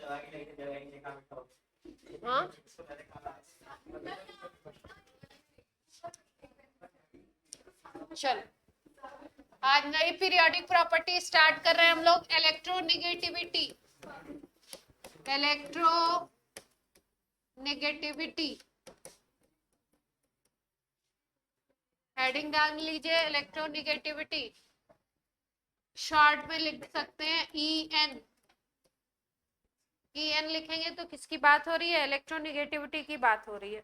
हाँ चलो, आज नई पीरियोडिक प्रॉपर्टी स्टार्ट कर रहे हैं हम लोग, इलेक्ट्रोनेगेटिविटी। इलेक्ट्रोनेगेटिविटी हेडिंग डाल लीजिए, इलेक्ट्रोनेगेटिविटी। शॉर्ट में लिख सकते हैं EN। EN लिखेंगे तो किसकी बात हो रही है? इलेक्ट्रोनेगेटिविटी की बात हो रही है।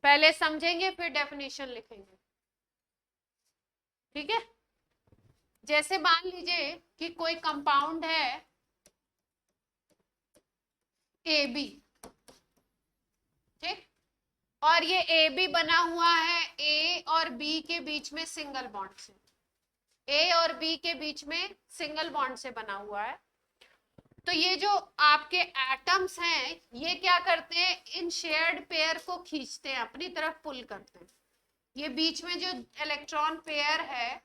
पहले समझेंगे फिर डेफिनेशन लिखेंगे, ठीक है। जैसे मान लीजिए कि कोई कंपाउंड है AB, ठीक, और ये AB बना हुआ है A और B के बीच में सिंगल बॉन्ड से। A और B के बीच में सिंगल बॉन्ड से बना हुआ है। तो ये जो आपके एटम्स हैं ये क्या करते हैं? इन शेयर्ड पेयर को खींचते हैं, अपनी तरफ पुल करते हैं। ये बीच में जो इलेक्ट्रॉन पेयर है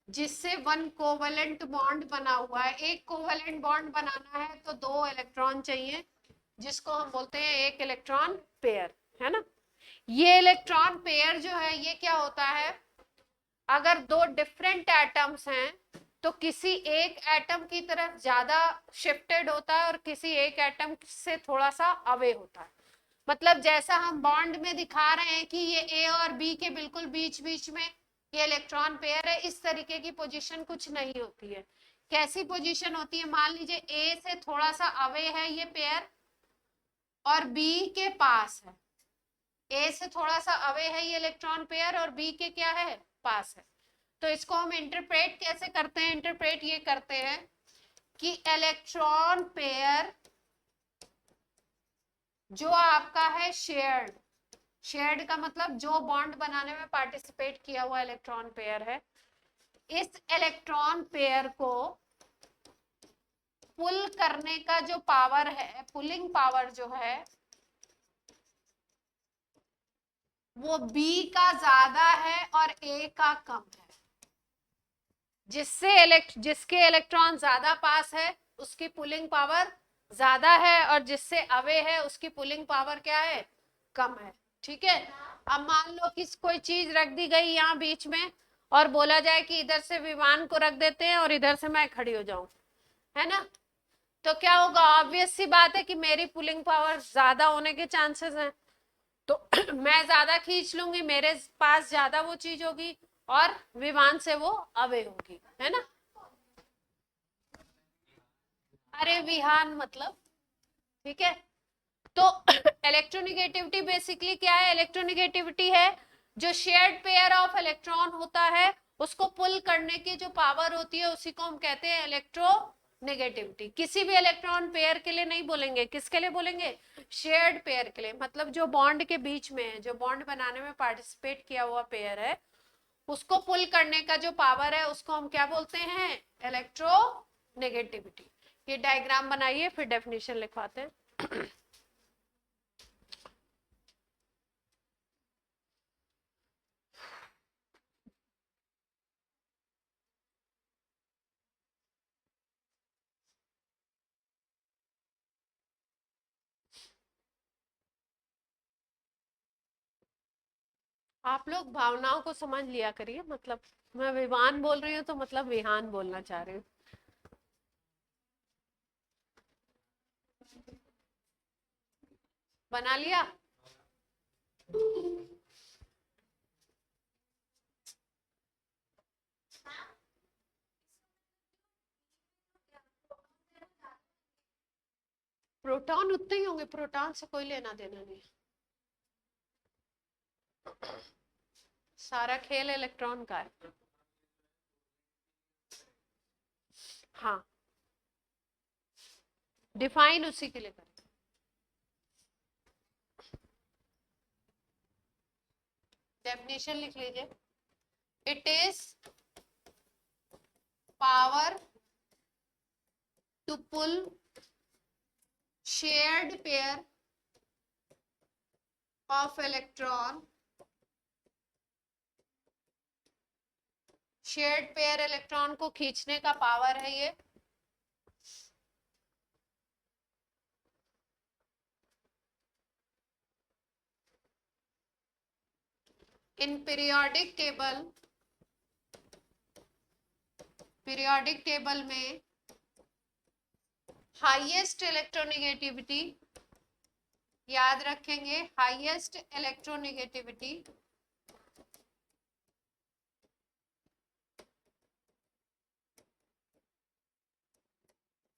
जिससे वन कोवेलेंट बॉन्ड बना हुआ है, एक कोवेलेंट बॉन्ड बनाना है तो 2 इलेक्ट्रॉन चाहिए, जिसको हम बोलते हैं एक इलेक्ट्रॉन पेयर, है ना। ये इलेक्ट्रॉन पेयर जो है ये क्या होता है? अगर 2 डिफरेंट एटम्स हैं तो किसी एक एटम की तरफ ज्यादा शिफ्टेड होता है और किसी एक एटम से थोड़ा सा अवे होता है। मतलब जैसा हम बॉन्ड में दिखा रहे हैं कि ये ए और बी के बिल्कुल बीच बीच में ये इलेक्ट्रॉन पेयर है, इस तरीके की पोजीशन कुछ नहीं होती है। कैसी पोजीशन होती है? मान लीजिए ए से थोड़ा सा अवे है ये पेयर और बी के पास है। ए से थोड़ा सा अवे है ये इलेक्ट्रॉन पेयर और बी के क्या है? पास है। तो इसको हम इंटरप्रेट कैसे करते हैं? इंटरप्रेट ये करते हैं कि इलेक्ट्रॉन पेयर जो आपका है शेयर्ड, शेयर्ड का मतलब जो बॉन्ड बनाने में पार्टिसिपेट किया हुआ इलेक्ट्रॉन पेयर है, इस इलेक्ट्रॉन पेयर को पुल करने का जो पावर है, पुलिंग पावर जो है वो B का ज्यादा है और A का कम है। जिसके इलेक्ट्रॉन ज्यादा पास है उसकी पुलिंग पावर ज्यादा है और जिससे अवे है उसकी पुलिंग पावर क्या है? कम है, ठीक है। अब मान लो कि कोई चीज रख दी गई यहाँ बीच में और बोला जाए कि इधर से विमान को रख देते हैं और इधर से मैं खड़ी हो जाऊं, है ना। तो क्या होगा? ऑब्वियस सी बात है कि मेरी पुलिंग पावर ज्यादा होने के चांसेस हैं, तो मैं ज्यादा खींच लूंगी, मेरे पास ज्यादा वो चीज होगी और विमान से वो अवे होगी, है ना। अरे विहान मतलब, ठीक है। तो इलेक्ट्रोनेगेटिविटी बेसिकली क्या है? इलेक्ट्रोनेगेटिविटी है जो शेयर्ड पेयर ऑफ इलेक्ट्रॉन होता है उसको पुल करने की जो पावर होती है उसी को हम कहते हैं इलेक्ट्रोनेगेटिविटी। किसी भी इलेक्ट्रॉन पेयर के लिए नहीं बोलेंगे, किसके लिए बोलेंगे? शेयर्ड पेयर के लिए। मतलब जो बॉन्ड के बीच में है, जो बॉन्ड बनाने में पार्टिसिपेट किया हुआ पेयर है, उसको पुल करने का जो पावर है उसको हम क्या बोलते हैं? इलेक्ट्रोनेगेटिविटी। ये डायग्राम बनाइए फिर डेफिनेशन लिखवाते हैं। आप लोग भावनाओं को समझ लिया करिए, मतलब मैं विमान बोल रही हूँ तो मतलब विहान बोलना चाह रही हूँ। बना लिया? प्रोटॉन उतने ही होंगे, प्रोटॉन से कोई लेना देना नहीं। सारा खेल इलेक्ट्रॉन का है। हाँ, डिफाइन उसी के लिए करें। डेफिनेशन लिख लीजिए। It is power to pull shared pair of electron shared pair electron को खींचने का पावर है ये। इन पीरियोडिक टेबल में हाईएस्ट इलेक्ट्रोनेगेटिविटी, याद रखेंगे, हाईएस्ट इलेक्ट्रोनेगेटिविटी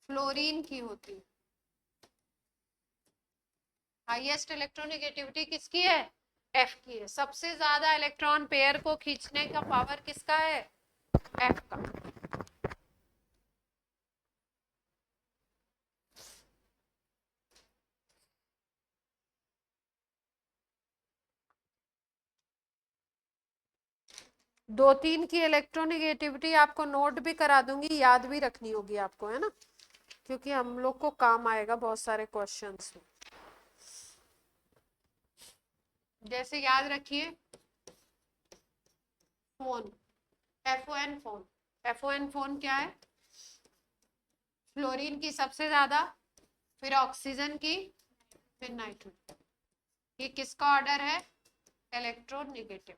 फ्लोरीन की होती है। हाईएस्ट इलेक्ट्रोनेगेटिविटी किसकी है? एफ की है। सबसे ज्यादा इलेक्ट्रॉन पेयर को खींचने का पावर किसका है? एफ का। दो तीन की इलेक्ट्रोनेगेटिविटी आपको नोट भी करा दूंगी, याद भी रखनी होगी आपको, है ना, क्योंकि हम लोग को काम आएगा बहुत सारे क्वेश्चंस में। जैसे याद रखिए phone, FON phone, FON phone क्या है? फ्लोरीन की सबसे ज्यादा, फिर ऑक्सीजन की, फिर नाइट्रोजन। ये किसका ऑर्डर है? इलेक्ट्रोनेगेटिव।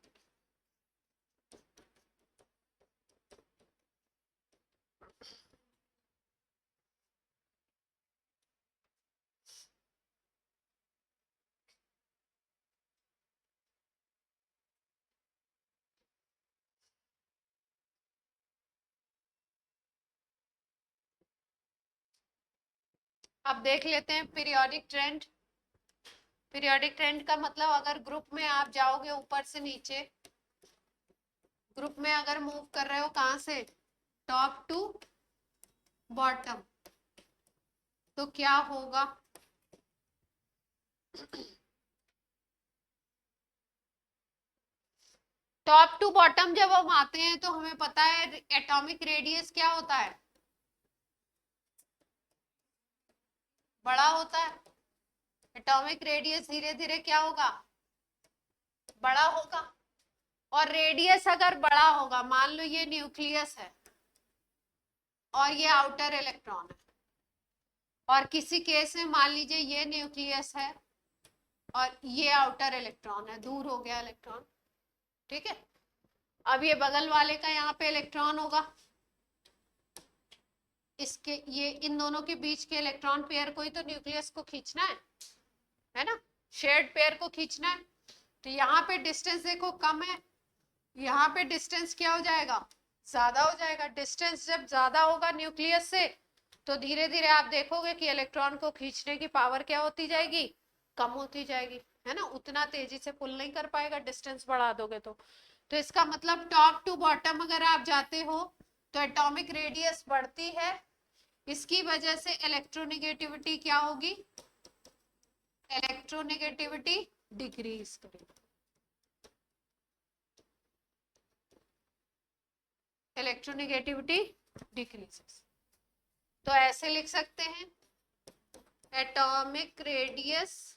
अब देख लेते हैं पीरियोडिक ट्रेंड। पीरियोडिक ट्रेंड का मतलब अगर ग्रुप में आप जाओगे ऊपर से नीचे, ग्रुप में अगर मूव कर रहे हो कहां से, टॉप टू बॉटम, तो क्या होगा? टॉप टू बॉटम जब हम आते हैं तो हमें पता है एटॉमिक रेडियस क्या होता है? बड़ा होता है। एटॉमिक रेडियस धीरे धीरे क्या होगा? बड़ा होगा। और रेडियस अगर बड़ा होगा, मान लो ये न्यूक्लियस है और ये आउटर इलेक्ट्रॉन है, और किसी केस में मान लीजिए ये न्यूक्लियस है और ये आउटर इलेक्ट्रॉन है, दूर हो गया इलेक्ट्रॉन, ठीक है। अब ये बगल वाले का यहाँ पे इलेक्ट्रॉन होगा, इसके ये इन दोनों के बीच के इलेक्ट्रॉन पेयर को ही तो न्यूक्लियस को खींचना है ना, शेयर्ड पेयर को खींचना है। तो यहाँ पे डिस्टेंस देखो कम है, यहाँ पे डिस्टेंस क्या हो जाएगा? ज्यादा हो जाएगा। डिस्टेंस जब ज्यादा होगा न्यूक्लियस से, तो धीरे धीरे आप देखोगे कि इलेक्ट्रॉन को खींचने की पावर क्या होती जाएगी? कम होती जाएगी, है ना, उतना तेजी से पुल नहीं कर पाएगा, डिस्टेंस बढ़ा दोगे तो इसका मतलब टॉप टू बॉटम अगर आप जाते हो तो एटॉमिक रेडियस बढ़ती है, इसकी वजह से इलेक्ट्रोनेगेटिविटी क्या होगी? इलेक्ट्रोनेगेटिविटी डिक्रीज करेगी, इलेक्ट्रोनेगेटिविटी डिक्रीजेस। तो ऐसे लिख सकते हैं, एटॉमिक रेडियस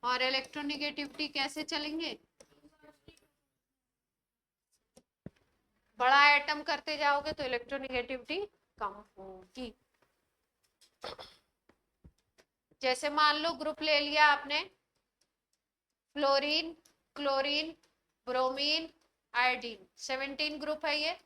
और इलेक्ट्रोनेगेटिविटी कैसे चलेंगे? बड़ा एटम करते जाओगे तो इलेक्ट्रोनेगेटिविटी कम होगी। जैसे मान लो ग्रुप ले लिया आपने, fluorine, chlorine, bromine, iodine, 17 group है ये।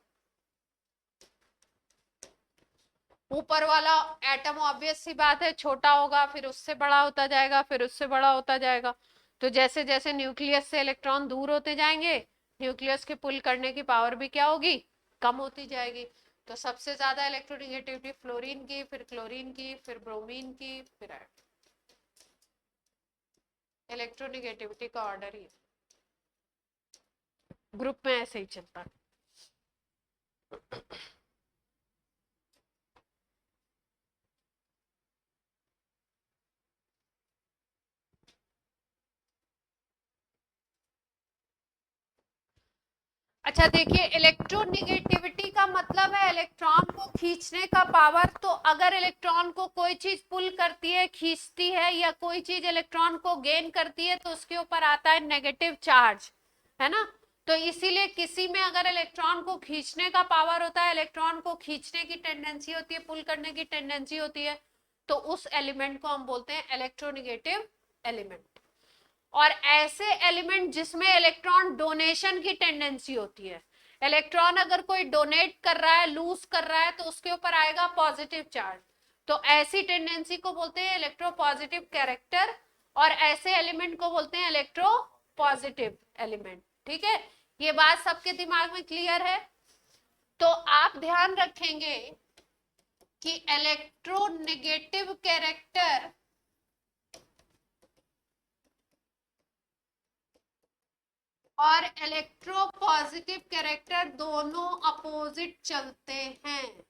ऊपर वाला एटम ऑब्वियस सी बात है छोटा होगा, फिर उससे बड़ा होता जाएगा, फिर उससे बड़ा होता जाएगा। तो जैसे जैसे न्यूक्लियस से इलेक्ट्रॉन दूर होते जाएंगे, न्यूक्लियस के पुल करने की पावर भी क्या होगी? कम होती जाएगी। तो सबसे ज्यादा इलेक्ट्रोनेगेटिविटी फ्लोरीन की, फिर क्लोरीन की, फिर ब्रोमीन की, फिर इलेक्ट्रोनेगेटिविटी का ऑर्डर ही ग्रुप में ऐसे ही चलता है। अच्छा देखिए, इलेक्ट्रोनेगेटिविटी का मतलब है इलेक्ट्रॉन को खींचने का पावर। तो अगर इलेक्ट्रॉन को कोई चीज पुल करती है, खींचती है, या कोई चीज इलेक्ट्रॉन को गेन करती है, तो उसके ऊपर आता है नेगेटिव चार्ज, है ना। तो इसीलिए किसी में अगर इलेक्ट्रॉन को खींचने का पावर होता है, इलेक्ट्रॉन को खींचने की टेंडेंसी होती है, पुल करने की टेंडेंसी होती है, तो उस एलिमेंट को हम बोलते हैं इलेक्ट्रोनेगेटिव एलिमेंट। और ऐसे एलिमेंट जिसमें इलेक्ट्रॉन डोनेशन की टेंडेंसी होती है, इलेक्ट्रॉन अगर कोई डोनेट कर रहा है, लूज कर रहा है, तो उसके ऊपर आएगा पॉजिटिव चार्ज, तो ऐसी टेंडेंसी को बोलते हैं इलेक्ट्रो पॉजिटिव कैरेक्टर, और ऐसे एलिमेंट को बोलते हैं इलेक्ट्रो पॉजिटिव एलिमेंट। ठीक है, ये बात सबके दिमाग में क्लियर है? तो आप ध्यान रखेंगे कि इलेक्ट्रोनेगेटिव कैरेक्टर और इलेक्ट्रो पॉजिटिव कैरेक्टर दोनों अपोजिट चलते हैं।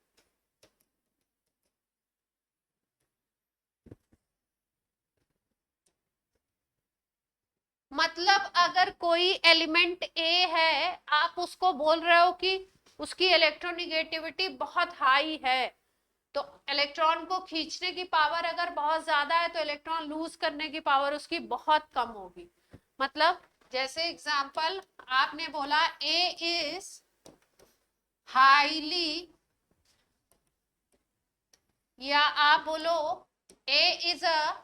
मतलब अगर कोई एलिमेंट ए है, आप उसको बोल रहे हो कि उसकी इलेक्ट्रोनिगेटिविटी बहुत हाई है, तो इलेक्ट्रॉन को खींचने की पावर अगर बहुत ज्यादा है, तो इलेक्ट्रॉन लूज करने की पावर उसकी बहुत कम होगी। मतलब जैसे एग्जांपल आपने बोला ए इज हाईली, या आप बोलो A is a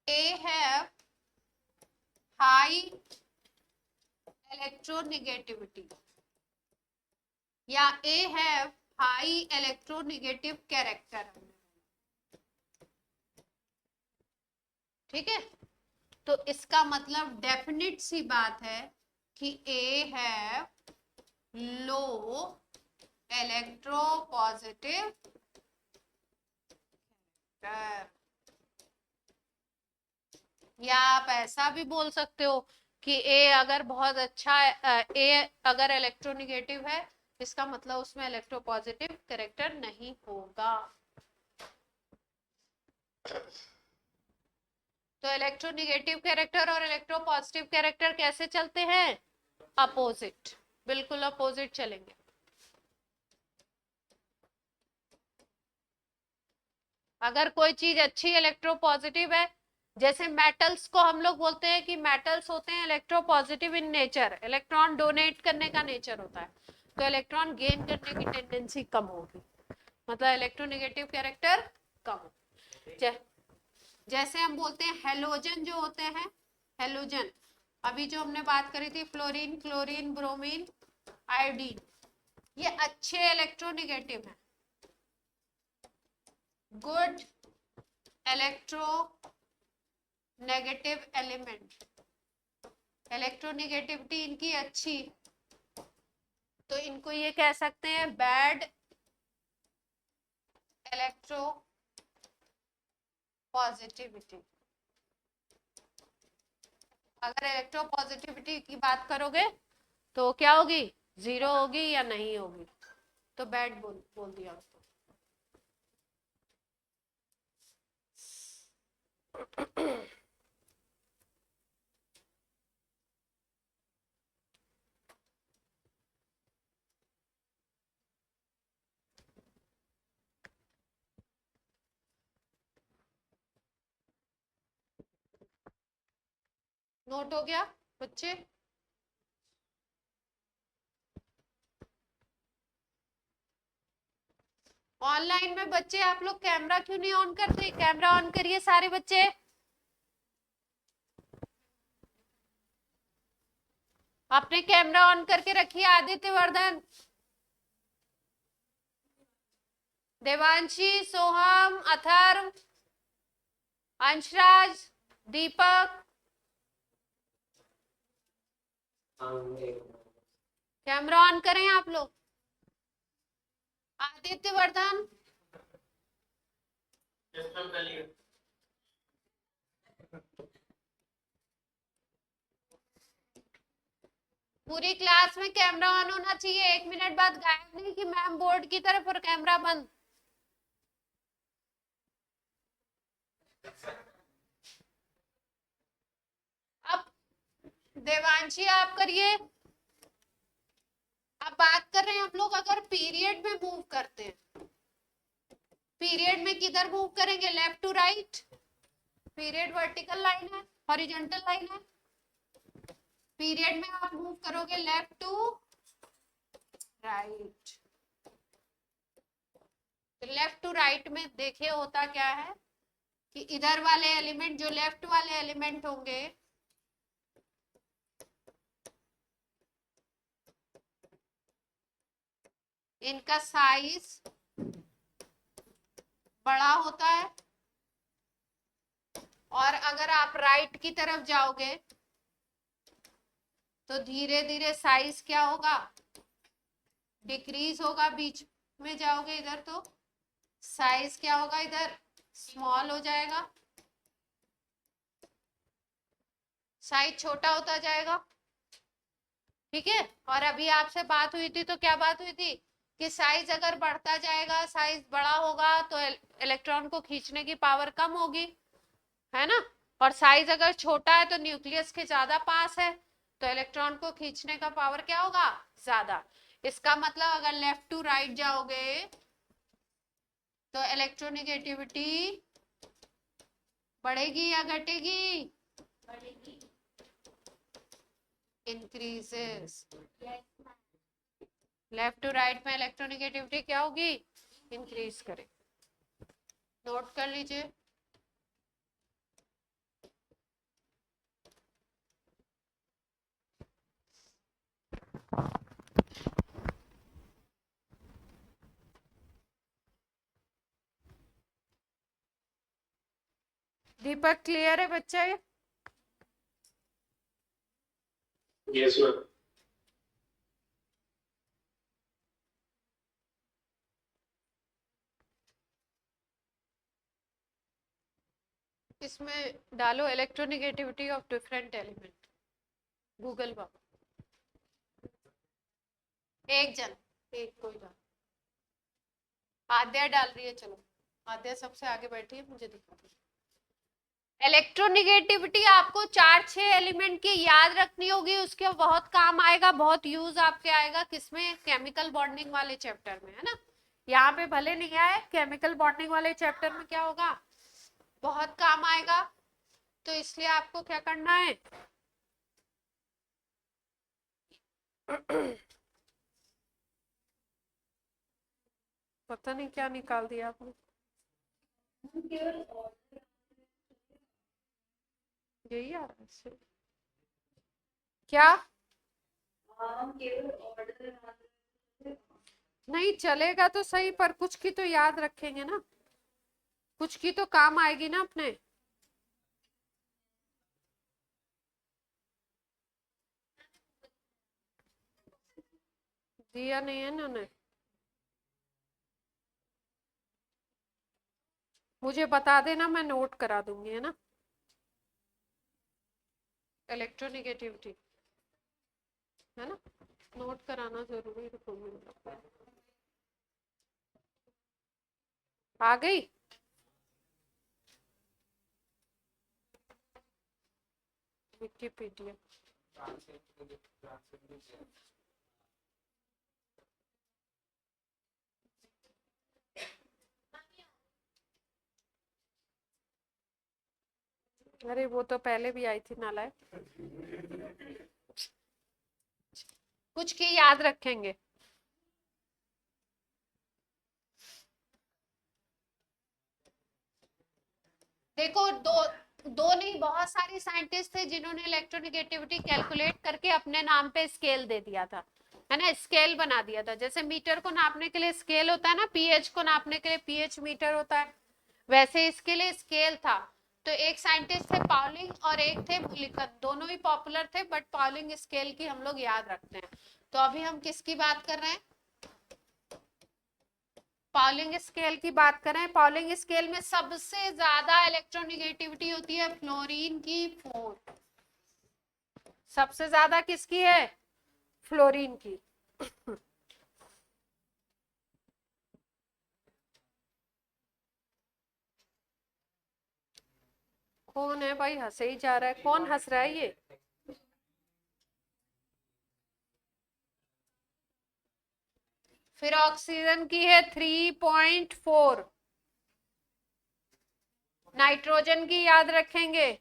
A have high electronegativity या A have high electronegative character। ठीक है, तो इसका मतलब डेफिनेट सी बात है कि A have low electropositive character। या आप ऐसा भी बोल सकते हो कि ए अगर बहुत अच्छा ए अगर इलेक्ट्रोनिगेटिव है, इसका मतलब उसमें इलेक्ट्रोपॉजिटिव कैरेक्टर नहीं होगा। तो इलेक्ट्रोनिगेटिव कैरेक्टर और इलेक्ट्रोपॉजिटिव कैरेक्टर कैसे चलते हैं? अपोजिट, बिल्कुल अपोजिट चलेंगे। अगर कोई चीज अच्छी इलेक्ट्रोपॉजिटिव है, जैसे मेटल्स को हम लोग बोलते हैं कि मेटल्स होते हैं electropositive in nature, electron donate करने का नेचर होता है, तो इलेक्ट्रॉन गेन करने की टेंडेंसी कम होगी, मतलब इलेक्ट्रोनेगेटिव कैरेक्टर कम। जैसे हम बोलते हैं हेलोजन जो होते हैं, हेलोजन अभी जो हमने बात करी थी, फ्लोरीन, क्लोरीन, ब्रोमीन, आयोडीन, ये अच्छे इलेक्ट्रोनेगेटिव हैं, good electro negative element, electronegativity इनकी अच्छी, तो इनको ये कह सकते हैं बैड इलेक्ट्रो पॉजिटिविटी। अगर इलेक्ट्रो पॉजिटिविटी की बात करोगे तो क्या होगी? जीरो होगी या नहीं होगी, तो बैड बोल दिया उसको। नोट हो गया बच्चे? ऑनलाइन में बच्चे आप लोग कैमरा क्यों नहीं ऑन करते? कैमरा ऑन करिए सारे बच्चे। आपने कैमरा ऑन करके रखिए। आदित्य वर्धन, देवांशी, सोहम, अथर्व, अंशराज, दीपक, कैमरा ऑन करें आप लोग। आदित्य वर्धन, पूरी क्लास में कैमरा ऑन होना चाहिए, 1 मिनट बाद गायब नहीं कि मैम बोर्ड की तरफ और कैमरा बंद। अब देवांशी आप करिए। अब बात कर रहे हैं हम लोग अगर पीरियड में मूव करते हैं, पीरियड में किधर मूव करेंगे, left to right. Period vertical line है, हॉरिजॉन्टल लाइन है। पीरियड में आप मूव करोगे लेफ्ट टू राइट। तो लेफ्ट टू राइट में देखिए होता क्या है कि इधर वाले एलिमेंट, जो लेफ्ट वाले एलिमेंट होंगे, इनका साइज बड़ा होता है, और अगर आप राइट की तरफ जाओगे तो धीरे धीरे साइज क्या होगा, डिक्रीज होगा। बीच में जाओगे इधर तो साइज क्या होगा, इधर स्मॉल हो जाएगा, साइज छोटा होता जाएगा। ठीक है। और अभी आपसे बात हुई थी तो क्या बात हुई थी कि साइज अगर बढ़ता जाएगा, साइज बड़ा होगा तो इलेक्ट्रॉन को खींचने की पावर कम होगी, है ना। और साइज अगर छोटा है तो न्यूक्लियस के ज्यादा पास है तो इलेक्ट्रॉन को खींचने का पावर क्या होगा, ज्यादा। इसका मतलब अगर लेफ्ट टू राइट जाओगे तो इलेक्ट्रोनेगेटिविटी बढ़ेगी या घटेगी, बढ़ेगी, इंक्रीजेस। लेफ्ट टू राइट में इलेक्ट्रोनेगेटिविटी क्या होगी, इंक्रीज करे। नोट कर लीजिए। दीपक क्लियर है बच्चे? Yes ma'am. इसमें डालो electronegativity of different element, Google बाबा। एक जन, एक कोई बात। आद्या डाल रही है, चलो आद्या सबसे आगे बैठी है, मुझे दिखा दो। इलेक्ट्रोनेगेटिविटी आपको 4-6 एलिमेंट की याद रखनी होगी, उसके बहुत काम आएगा, बहुत यूज आपके आएगा। किसमें, केमिकल बॉन्डिंग वाले चैप्टर में, है ना। यहाँ पे भले नहीं आए, केमिकल बॉन्डिंग वाले चैप्टर में क्या होगा, बहुत काम आएगा। तो इसलिए आपको क्या करना है पता नहीं क्या निकाल दिया आपने, यही आ रहा है क्या, नहीं चलेगा तो सही, पर कुछ की तो याद रखेंगे ना, कुछ की तो काम आएगी ना अपने। दिया नहीं है इन्होंने, मुझे बता देना, मैं नोट करा दूंगी, है ना। इलेक्ट्रोनेगेटिविटी, है ना, नोट कराना जरूरी है। आ गई, विकिपीडिया। अरे वो तो पहले भी आई थी नालायक, कुछ की याद रखेंगे। देखो दो दो नहीं, बहुत सारे साइंटिस्ट थे जिन्होंने इलेक्ट्रोनेगेटिविटी कैलकुलेट करके अपने नाम पे स्केल दे दिया था, है ना, स्केल बना दिया था। जैसे मीटर को नापने के लिए स्केल होता है ना, पीएच को नापने के लिए पीएच मीटर होता है, वैसे इसके लिए स्केल था। तो एक साइंटिस्ट थे पाउलिंग और एक थे मुलिकन, दोनों ही पॉपुलर थे, बट पाउलिंग स्केल की हम लोग याद रखते हैं। तो अभी हम किसकी बात कर रहे हैं, पाउलिंग स्केल की बात करें। पाउलिंग स्केल में सबसे ज्यादा इलेक्ट्रोनेगेटिविटी होती है फ्लोरीन की, 4। सबसे ज्यादा किसकी है, फ्लोरीन की। कौन है भाई, हंसे ही जा रहा है, कौन हंस रहा है ये। फिर ऑक्सीजन की है 3.4, नाइट्रोजन की याद रखेंगे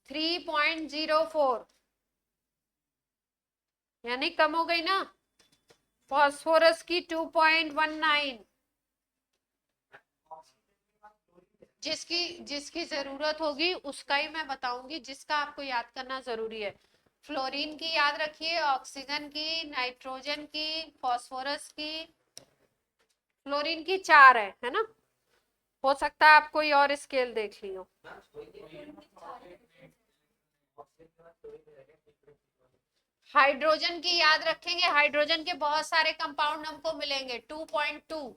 3.04, यानी कम हो गई ना। फास्फोरस की 2.19, जिसकी जिसकी जरूरत होगी उसका ही मैं बताऊंगी, जिसका आपको याद करना जरूरी है। फ्लोरीन की याद रखिए, ऑक्सीजन की, नाइट्रोजन की, फास्फोरस की। फ्लोरीन की 4 है ना। हो सकता है आप कोई और स्केल देख लियो। हाइड्रोजन की याद रखेंगे, हाइड्रोजन के बहुत सारे कंपाउंड हमको मिलेंगे 2.2,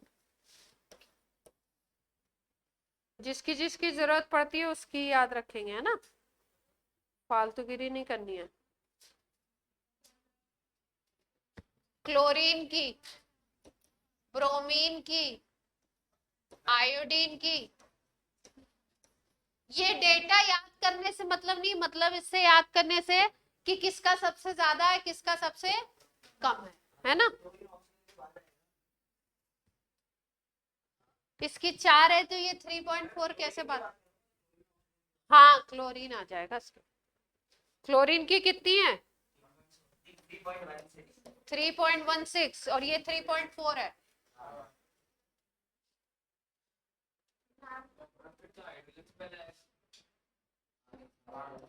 जिसकी जिसकी जरूरत पड़ती है उसकी याद रखेंगे, है ना, फालतूगिरी नहीं करनी है। क्लोरीन की, ब्रोमीन की, आयोडीन की। ये डेटा याद करने से मतलब नहीं, मतलब इससे याद करने से कि किसका सबसे ज्यादा है किसका सबसे कम है ना। इसकी 4 है तो ये 3.4 कैसे बात। हाँ क्लोरीन आ जाएगा इसमें। क्लोरीन की कितनी है 3.16 और ये 3.4 है।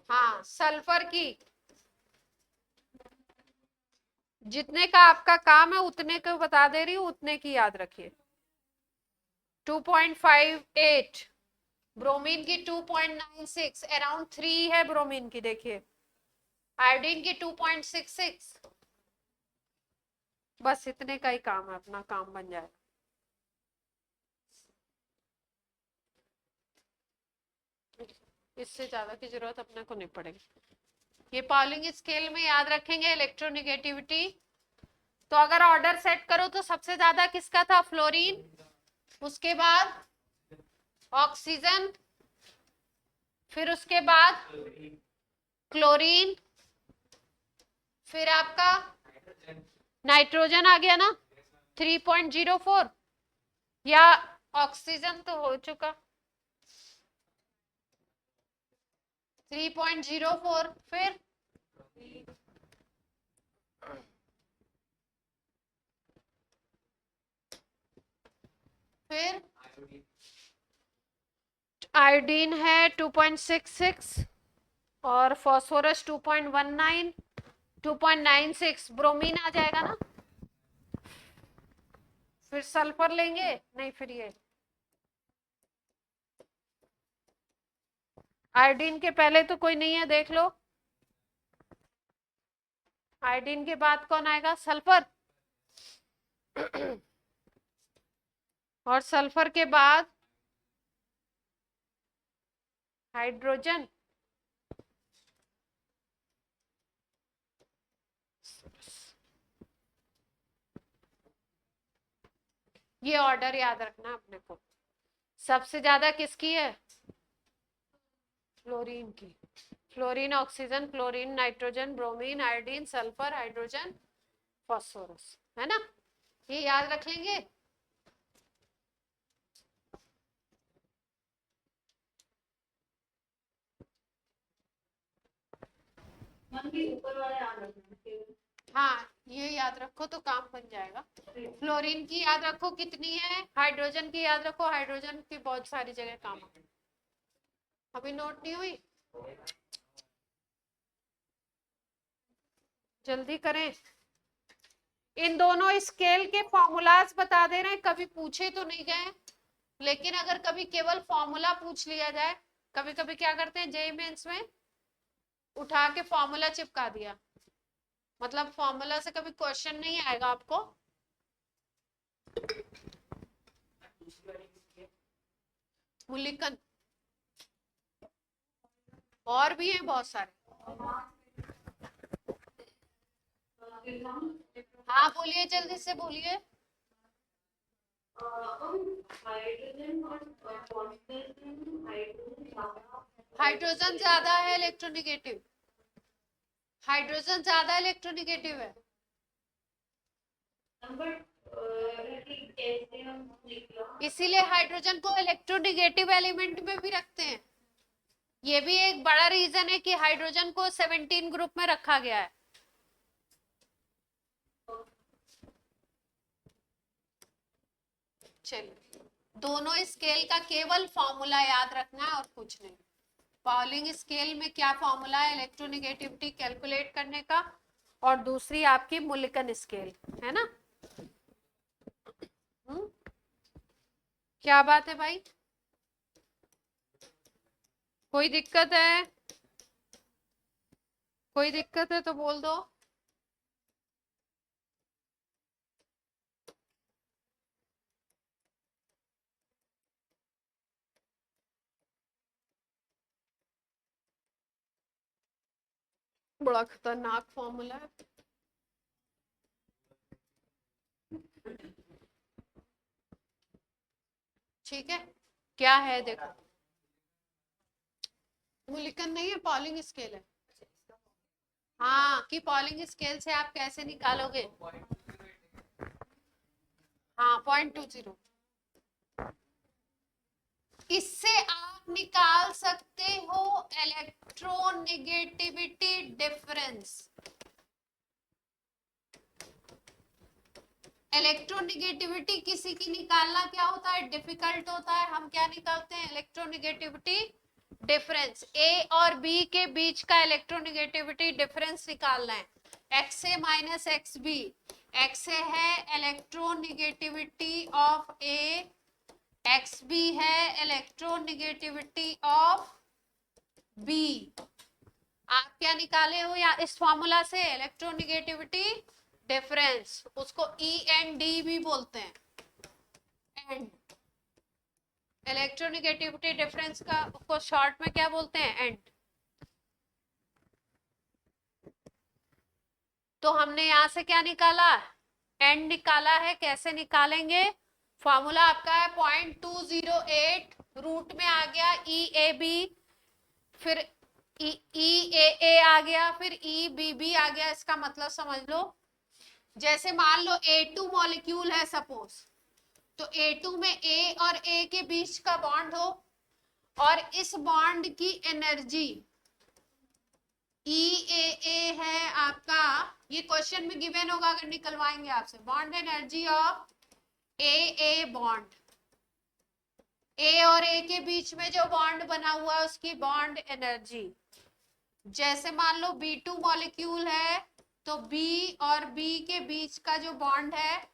हाँ सल्फर की, जितने का आपका काम है उतने को बता दे रही हूँ, उतने की याद रखिए। 2.58, ब्रोमीन की 2.96, अराउंड 3 है ब्रोमीन की, देखिए। आयोडीन की 2.66, बस इतने का ही काम है, अपना काम बन जाएगा। इससे ज्यादा की जरूरत अपने को नहीं पड़ेगी। ये पॉलिंग स्केल में याद रखेंगे इलेक्ट्रोनिगेटिविटी। तो अगर ऑर्डर सेट करो तो सबसे ज्यादा किसका था फ्लोरीन, उसके बाद ऑक्सीजन, फिर उसके बाद क्लोरीन, फिर आपका नाइट्रोजन आ गया ना 3.04, या ऑक्सीजन तो हो चुका 3.04, फिर आयोडीन है 2.66 और फास्फोरस 2.19, 2.96, ब्रोमीन आ जाएगा ना। फिर सल्फर लेंगे, नहीं फिर ये आयोडीन के पहले तो कोई नहीं है, देख लो। आयोडीन के बाद कौन आएगा सल्फर और सल्फर के बाद हाइड्रोजन, ये ऑर्डर याद रखना अपने को। सबसे ज्यादा किसकी है फ्लोरीन की। Fluorine, oxygen, chlorine, nitrogen, bromine, iodine, sulphur, hydrogen, phosphorus, है ना। ये याद रख लेंगे। हाँ ये याद रखो तो काम बन जाएगा। फ्लोरीन की याद रखो कितनी है, हाइड्रोजन की याद रखो, हाइड्रोजन की बहुत सारी जगह काम है। अभी नोट नहीं हुई, जल्दी करें। इन दोनों स्केल के फॉर्मूलाज बता दे रहे हैं, कभी पूछे तो नहीं गए, लेकिन अगर कभी केवल फॉर्मूला पूछ लिया जाए, कभी कभी क्या करते हैं जेईई मेंस में उठा के फॉर्मूला चिपका दिया, मतलब फॉर्मूला से कभी क्वेश्चन नहीं आएगा आपको। मुल्लिकन और भी है बहुत सारे। हाँ बोलिए जल्दी से बोलिए। हाइड्रोजन ज्यादा है इलेक्ट्रोनिगेटिव, हाइड्रोजन ज्यादा इलेक्ट्रोनिगेटिव है। इसीलिए हाइड्रोजन को इलेक्ट्रोनेगेटिव एलिमेंट में भी रखते हैं। ये भी एक बड़ा रीजन है कि हाइड्रोजन को 17 ग्रुप में रखा गया है। चलिए, दोनों स्केल का केवल फॉर्मूला याद रखना है और कुछ नहीं। पॉलिंग स्केल में क्या फॉर्मूला है इलेक्ट्रोनेगेटिविटी कैलकुलेट करने का, और दूसरी आपकी मुल्लिकन स्केल है ना। क्या बात है भाई, कोई दिक्कत है? कोई दिक्कत है तो बोल दो। बड़ा खतरनाक फॉर्मूला है। ठीक है, क्या है देखो, मुल्लिकन नहीं है, पॉलिंग स्केल है। हाँ, कि पॉलिंग स्केल से आप कैसे निकालोगे? हाँ, 0.20। इससे आप निकाल सकते हो इलेक्ट्रोनेगेटिविटी डिफरेंस। इलेक्ट्रोनेगेटिविटी किसी की निकालना क्या होता है, डिफिकल्ट होता है। हम क्या निकालते हैं, इलेक्ट्रोनेगेटिविटी डिफरेंस। ए और बी के बीच का इलेक्ट्रोनेगेटिविटी डिफरेंस निकालना है, X A minus X B. X A है electronegativity of A, X B है इलेक्ट्रोनेगेटिविटी ऑफ बी। आप क्या निकाले हो या इस फॉर्मूला से, इलेक्ट्रोनेगेटिविटी डिफरेंस, उसको ई एन डी भी बोलते हैं। एंड इलेक्ट्रोनेगेटिविटी डिफरेंस का को शॉर्ट में क्या बोलते हैं, एंड। तो हमने यहां से क्या निकाला, एंड निकाला है। कैसे निकालेंगे, फॉर्मूला आपका है 0.208, रूट में आ गया ई ए बी, फिर ई ए आ गया, फिर ई बी बी आ गया। इसका मतलब समझ लो, जैसे मान लो A2 मॉलिक्यूल है सपोज, तो A2 में A और A के बीच का बॉन्ड हो, और इस बॉन्ड की एनर्जी E है आपका, ये क्वेश्चन में गिवन होगा अगर निकलवाएंगे आपसे, bond energy of a bond. A और ए के बीच में जो बॉन्ड बना हुआ है उसकी बॉन्ड एनर्जी। जैसे मान लो B2 मॉलिक्यूल है, तो B और B के बीच का जो बॉन्ड है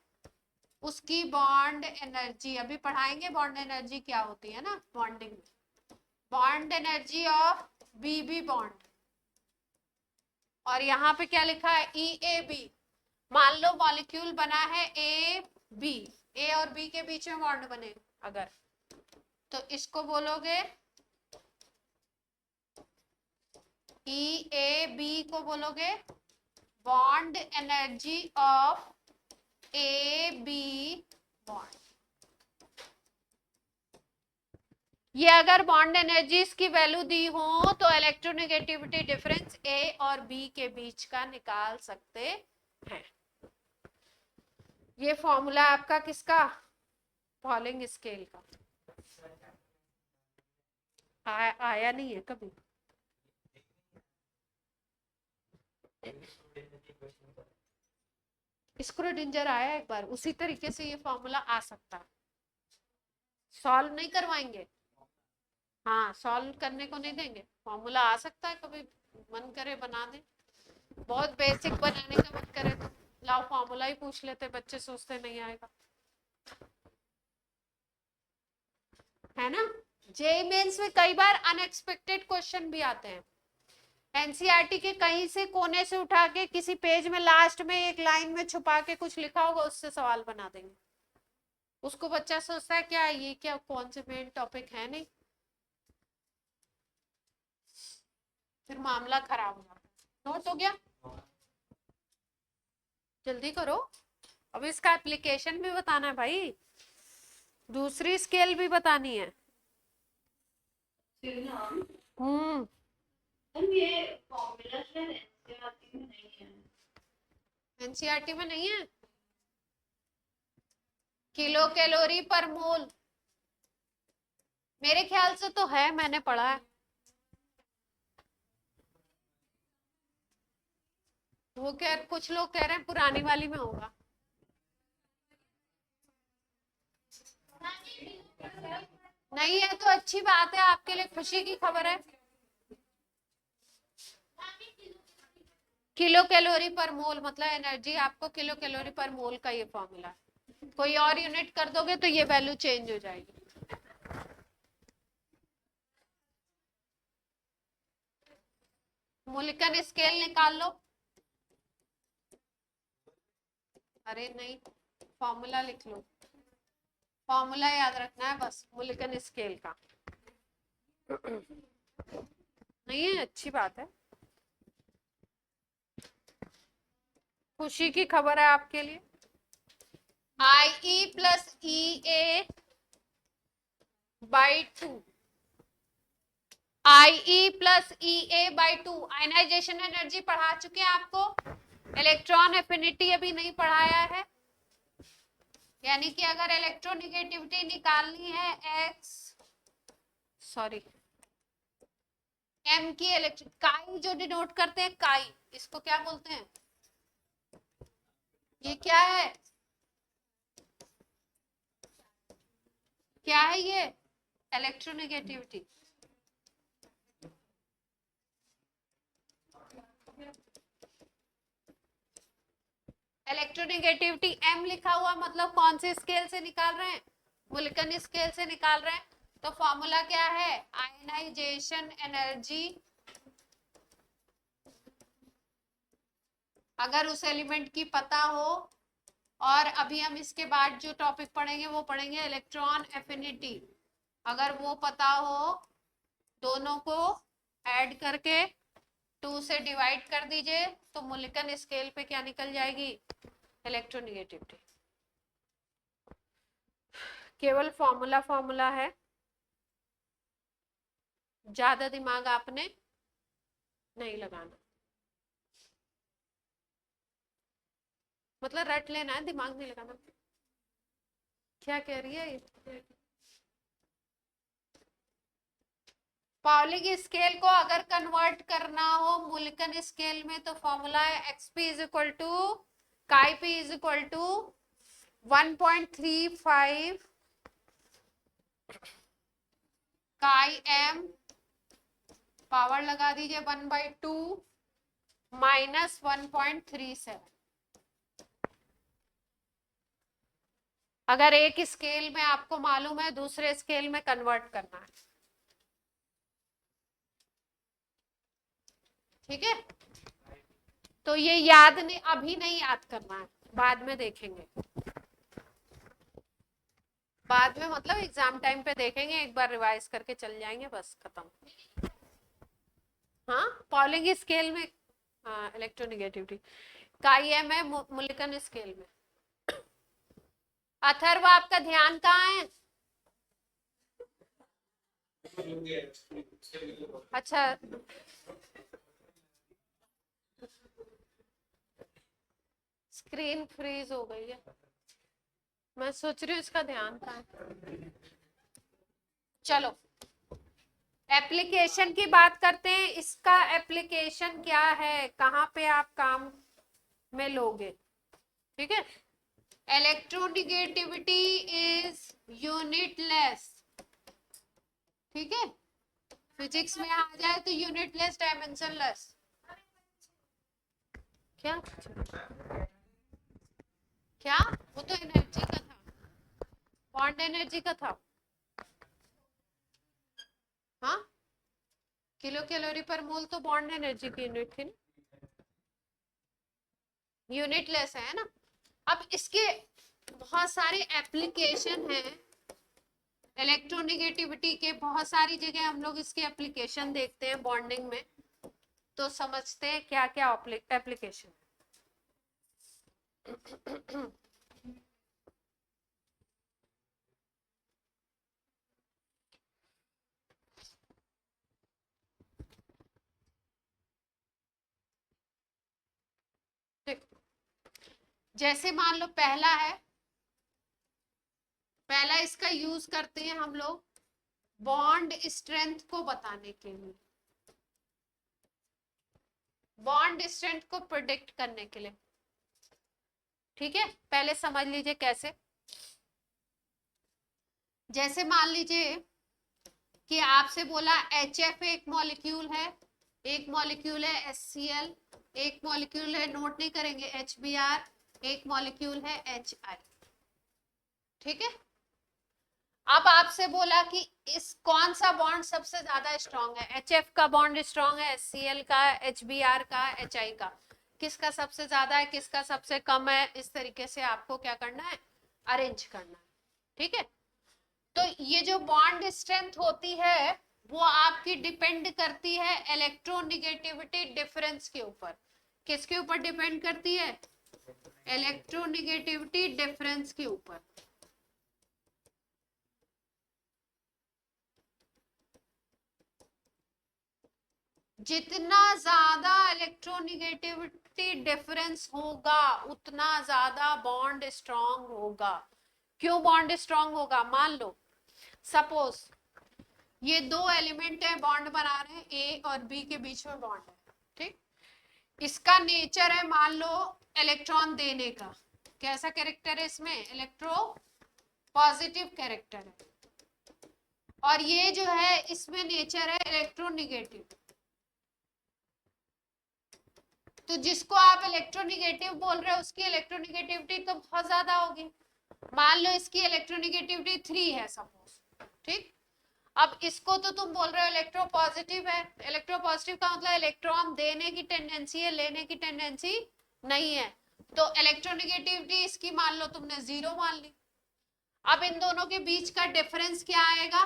उसकी बॉन्ड एनर्जी, अभी पढ़ाएंगे बॉन्ड एनर्जी क्या होती है ना बॉन्डिंग में। Bond energy of B bond, और यहाँ पे क्या लिखा है, ई ए बी। मान लो मॉलिक्यूल बना है ए बी, ए और बी के बीच में बॉन्ड बने अगर, तो इसको बोलोगे ई ए बी को बोलोगे bond energy of A B bond. ये अगर बॉन्ड एनर्जीज की वैल्यू दी हो तो इलेक्ट्रोनेगेटिविटी डिफरेंस ए और बी के बीच का निकाल सकते हैं। ये फॉर्मूला आपका किसका, पॉलिंग स्केल का। आया नहीं है कभी? स्क्रूडिंजर आया एक बार, उसी तरीके से ये फॉर्मूला आ सकता है। सॉल्व नहीं करवाएंगे, हाँ सॉल्व करने को नहीं देंगे, फॉर्मूला आ सकता है कभी मन करे बना दे। बहुत बेसिक बनाने का मन करे तो लाओ फॉर्मूला ही पूछ लेते, बच्चे सोचते नहीं आएगा, है ना। जेईई मेंस में कई बार अनएक्सपेक्टेड क्वेश्चन भी आते हैं। एनसीईआरटी के कहीं से कोने से उठा के किसी पेज में लास्ट में एक लाइन में छुपा के कुछ लिखा होगा, उससे सवाल बना देंगे। उसको बच्चा सोचता है क्या ये क्या कौन से मेन टॉपिक है, नहीं फिर मामला खराब हो जाता। नोट हो गया, जल्दी करो, अब इसका एप्लीकेशन भी बताना है भाई, दूसरी स्केल भी बतानी है। ये फॉर्मूला शायद एनसीईआरटी में नहीं है। एनसीईआरटी में नहीं है, किलो कैलोरी पर मोल, मेरे ख्याल से तो है, मैंने पढ़ा है। वो क्या, कुछ लोग कह रहे हैं पुरानी वाली में होगा। नहीं है तो अच्छी बात है, आपके लिए खुशी की खबर है। किलो कैलोरी पर मोल मतलब एनर्जी, आपको किलो कैलोरी पर मोल का ये फॉर्मूला है। कोई और यूनिट कर दोगे तो ये वैल्यू चेंज हो जाएगी। मोलिकन स्केल निकाल लो। अरे नहीं, फॉर्मूला लिख लो, फॉर्मूला याद रखना है बस मोलिकन स्केल का। नहीं है, अच्छी बात है, खुशी की खबर है आपके लिए। IE plus EA by 2, IE plus EA by 2 ionization energy पढ़ा चुके हैं आपको, इलेक्ट्रॉन एफिनिटी अभी नहीं पढ़ाया है। यानी कि अगर इलेक्ट्रोनिगेटिविटी निकालनी है M की काई जो डिनोट करते हैं काई, इसको क्या बोलते हैं? ये क्या है, क्या है ये? इलेक्ट्रोनिगेटिविटी। इलेक्ट्रोनिगेटिविटी M लिखा हुआ मतलब कौन से स्केल से निकाल रहे हैं? मोलिकन स्केल से निकाल रहे हैं। तो फॉर्मूला क्या है? आयनाइजेशन एनर्जी, अगर उस एलिमेंट की पता हो, और अभी हम इसके बाद जो टॉपिक पढ़ेंगे वो पढ़ेंगे इलेक्ट्रॉन एफिनिटी, अगर वो पता हो, दोनों को ऐड करके 2 से डिवाइड कर दीजिए तो मोलिकन स्केल पे क्या निकल जाएगी? इलेक्ट्रोनिगेटिविटी। केवल फॉर्मूला है, ज्यादा दिमाग आपने नहीं लगाना, मतलब रट लेना है, दिमाग नहीं लगाना। क्या कह रही है ये? पॉलिंग स्केल को अगर कन्वर्ट करना हो मोलिकन स्केल में तो फॉर्मूला है xp इज इक्वल टू काई p इज इक्वल टू 1.35 काई m, पावर लगा दीजिए 1/2 माइनस 1.37। अगर एक स्केल में आपको मालूम है, दूसरे स्केल में कन्वर्ट करना है, ठीक है? तो ये याद नहीं, अभी नहीं याद करना है, बाद में देखेंगे, बाद में मतलब एग्जाम टाइम पे देखेंगे, एक बार रिवाइज करके चल जाएंगे, बस खत्म। हाँ, पॉलिंग स्केल में, हाँ इलेक्ट्रोनिगेटिविटी काई एम है मोलिकन स्केल में। अथर्व आपका ध्यान कहाँ है? अच्छा, स्क्रीन फ्रीज हो गई है, मैं सोच रही हूँ इसका ध्यान कहाँ है। चलो एप्लीकेशन की बात करते हैं, इसका एप्लीकेशन क्या है, कहाँ पे आप काम में लोगे, ठीक है? इलेक्ट्रोनिगेटिविटी इज यूनिटलेस, ठीक है? फिजिक्स में आ जाए तो यूनिटलेस डायमेंशनलेस। क्या क्या? वो तो एनर्जी का था, बॉन्ड एनर्जी का था। हाँ, किलो कैलोरी पर मोल तो बॉन्ड एनर्जी की यूनिट थी ना, यूनिटलेस है ना। अब इसके बहुत सारे एप्लीकेशन हैं, इलेक्ट्रोनिगेटिविटी के बहुत सारी जगह हम लोग इसके एप्लीकेशन देखते हैं बॉन्डिंग में, तो समझते हैं क्या क्या एप्लीकेशन। जैसे मान लो पहला है पहला इसका यूज करते हैं हम लोग बॉन्ड स्ट्रेंथ को बताने के लिए, बॉन्ड स्ट्रेंथ को प्रिडिक्ट करने के लिए। ठीक है, पहले समझ लीजिए कैसे। जैसे मान लीजिए कि आपसे बोला HF एक मॉलिक्यूल है, एक मॉलिक्यूल है HCl, एक मॉलिक्यूल है, नोट नहीं करेंगे, HBr, एक मॉलिक्यूल है HI। ठीक है, अब आपसे बोला कि इस कौन सा बॉन्ड सबसे ज्यादा स्ट्रांग है, HF का बॉन्ड स्ट्रांग है, HCl का, HBr का, HI का, किसका सबसे ज्यादा है, किसका सबसे कम है, इस तरीके से आपको क्या करना है, अरेंज करना है। ठीक है, तो ये जो बॉन्ड स्ट्रेंथ होती है वो आपकी डिपेंड करती है इलेक्ट्रोनिगेटिविटी डिफरेंस के ऊपर। किसके ऊपर डिपेंड करती है, इलेक्ट्रोनिगेटिविटी डिफरेंस के ऊपर। जितना ज्यादा इलेक्ट्रोनिगेटिविटी डिफरेंस होगा उतना ज्यादा बॉन्ड स्ट्रांग होगा। क्यों बॉन्ड स्ट्रांग होगा, मान लो सपोज ये दो एलिमेंट है, बॉन्ड बना रहे हैं, ए और बी के बीच में बॉन्ड है। ठीक, इसका नेचर है मान लो इलेक्ट्रॉन देने का, कैसा कैरेक्टर है इसमें, इलेक्ट्रो पॉजिटिव कैरेक्टर है, और ये जो है इसमें नेचर है इलेक्ट्रोनिगेटिव। तो जिसको आप इलेक्ट्रोनिगेटिव बोल रहे हो उसकी इलेक्ट्रोनिगेटिविटी तो बहुत ज्यादा होगी। मान लो इसकी इलेक्ट्रोनिगेटिविटी 3 है सपोज। ठीक, अब इसको तो तुम बोल रहे हो इलेक्ट्रोपॉजिटिव है, इलेक्ट्रोपॉजिटिव का मतलब इलेक्ट्रॉन देने की टेंडेंसी है, लेने की टेंडेंसी नहीं है, तो इलेक्ट्रोनिगेटिविटी इसकी मान लो तुमने 0 मान ली। अब इन दोनों के बीच का डिफरेंस क्या आएगा,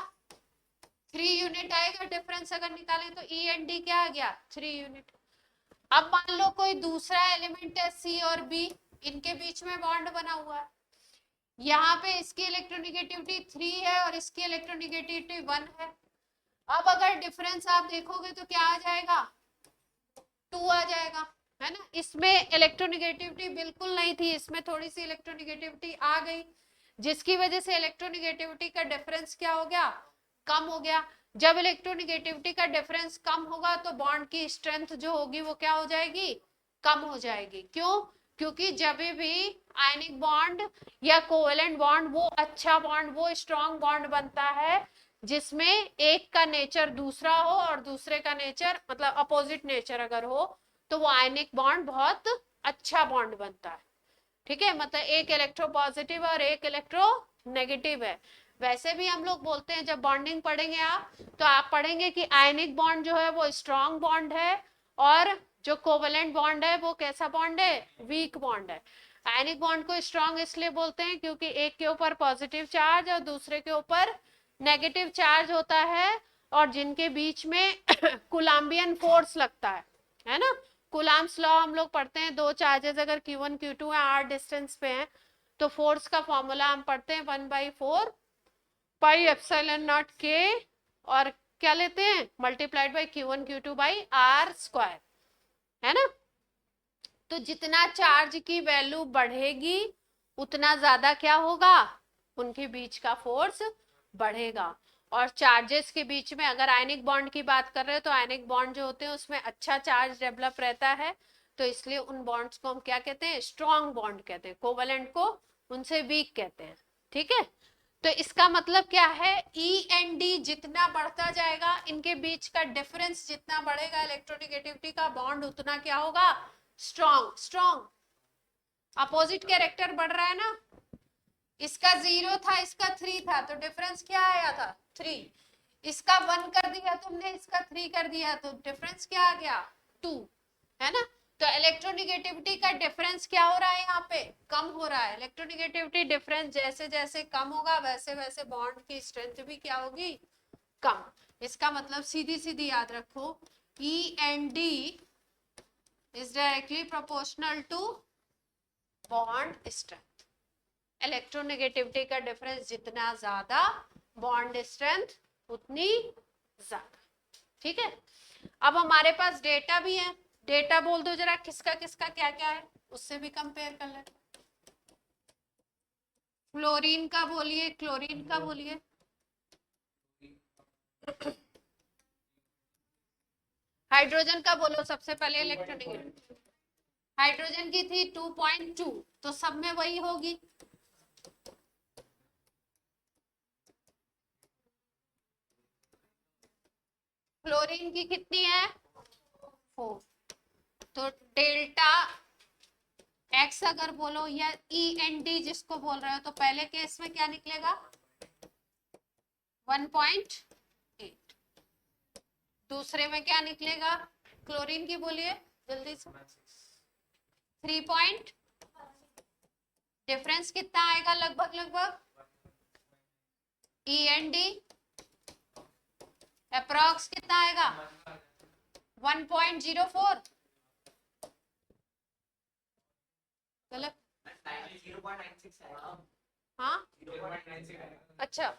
3 यूनिट आएगा डिफरेंस अगर निकालें तो, ई एंड डी क्या आ गया, 3 यूनिट। अब मान लो कोई दूसरा एलिमेंट है सी और बी, इनके बीच में बॉन्ड बना हुआ है, यहाँ पे इसकी इलेक्ट्रोनिगेटिविटी 3 है और इसकी इलेक्ट्रोनिगेटिविटी 1 है। अब अगर डिफरेंस आप देखोगे तो क्या आ जाएगा, 2 आ जाएगा, है ना। इसमें इलेक्ट्रोनिगेटिविटी बिल्कुल नहीं थी, इसमें थोड़ी सी इलेक्ट्रोनिगेटिविटी आ गई, जिसकी वजह से इलेक्ट्रोनिगेटिविटी का डिफरेंस क्या हो गया, कम हो गया। जब इलेक्ट्रोनिगेटिविटी का डिफरेंस कम होगा तो बॉन्ड की स्ट्रेंथ जो होगी वो क्या हो जाएगी, कम हो जाएगी। क्यों, क्योंकि जब भी आयनिक बॉन्ड या कोवेलेंट बॉन्ड, वो अच्छा बॉन्ड, वो स्ट्रॉन्ग बॉन्ड बनता है जिसमें एक का नेचर दूसरा हो और दूसरे का नेचर मतलब अपोजिट नेचर अगर हो तो वो आयनिक बॉन्ड बहुत अच्छा बॉन्ड बनता है। ठीक है, मतलब एक इलेक्ट्रो पॉजिटिव और एक इलेक्ट्रो नेगेटिव है। वैसे भी हम लोग बोलते हैं, जब बॉन्डिंग पढ़ेंगे आप तो आप पढ़ेंगे कि आयनिक बॉन्ड जो है वो स्ट्रॉन्ग बॉन्ड है और जो कोवेलेंट बॉन्ड है वो कैसा बॉन्ड है, वीक बॉन्ड है। आयनिक बॉन्ड को स्ट्रॉन्ग इसलिए बोलते हैं क्योंकि एक के ऊपर पॉजिटिव चार्ज और दूसरे के ऊपर नेगेटिव चार्ज होता है, और जिनके बीच में कुलाम्बियन फोर्स लगता है ना। कुलाम्स लॉ हम लोग पढ़ते हैं, दो चार्जेस अगर Q1 Q2 है, r डिस्टेंस पे हैं, तो फोर्स का फॉर्मूला हम पढ़ते हैं 1/4 पाई एप्सिलॉन नॉट k, और क्या लेते हैं, multiplied by Q1 Q2 by r square, है ना। तो जितना चार्ज की वैल्यू बढ़ेगी उतना ज्यादा क्या होगा, उनके बीच का फोर्स बढ़ेगा। और चार्जेस के बीच में अगर आयनिक बॉन्ड की बात कर रहे हो तो आयनिक बॉन्ड जो होते हैं उसमें अच्छा चार्ज डेवलप रहता है, तो इसलिए उन बॉन्ड्स को हम क्या कहते हैं, स्ट्रॉन्ग बॉन्ड कहते हैं, कोवेलेंट को उनसे वीक कहते हैं। ठीक है, तो इसका मतलब क्या है, ई एंड डी जितना बढ़ता जाएगा, इनके बीच का डिफरेंस जितना बढ़ेगा इलेक्ट्रोनिगेटिविटी का, बॉन्ड उतना क्या होगा, स्ट्रॉन्ग। स्ट्रॉन्ग अपोजिट कैरेक्टर बढ़ रहा है ना, इसका 0 था इसका 3 था, तो डिफरेंस क्या आया था, 3। इसका 1 कर दिया तुमने, इसका 3 कर दिया, तो डिफरेंस क्या आ गया, 2, है ना। तो इलेक्ट्रोनिगेटिविटी का डिफरेंस क्या हो रहा है, यहाँ पे कम हो रहा है। इलेक्ट्रोनिगेटिविटी डिफरेंस जैसे जैसे कम होगा वैसे वैसे बॉन्ड की स्ट्रेंथ भी क्या होगी, कम। इसका मतलब सीधी सीधी याद रखो, E and D is directly proportional to bond strength. Electronegativity का डिफरेंस जितना ज्यादा, बॉन्ड स्ट्रेंथ उतनी ज्यादा। ठीक है, अब हमारे पास डेटा भी है, डेटा बोल दो जरा किसका किसका क्या क्या है, उससे भी कंपेयर कर ले। फ्लोरीन का बोलिए, क्लोरीन का बोलिए। हाइड्रोजन का बोलो सबसे पहले इलेक्ट्रोनेगेटिव। हाइड्रोजन की थी 2.2, तो सब में वही होगी। क्लोरीन की कितनी है? 4। तो डेल्टा एक्स अगर बोलो या ई एन डी जिसको बोल रहे हो, तो पहले केस में क्या निकलेगा? 1.8। दूसरे में क्या निकलेगा? क्लोरीन की बोलिए जल्दी से। 3 डिफरेंस कितना आएगा लगभग लगभग? ई एन डी अप्रॉक्स कितना आएगा? 1.04। गलत? 0.96 है। हाँ 0.96 अच्छा,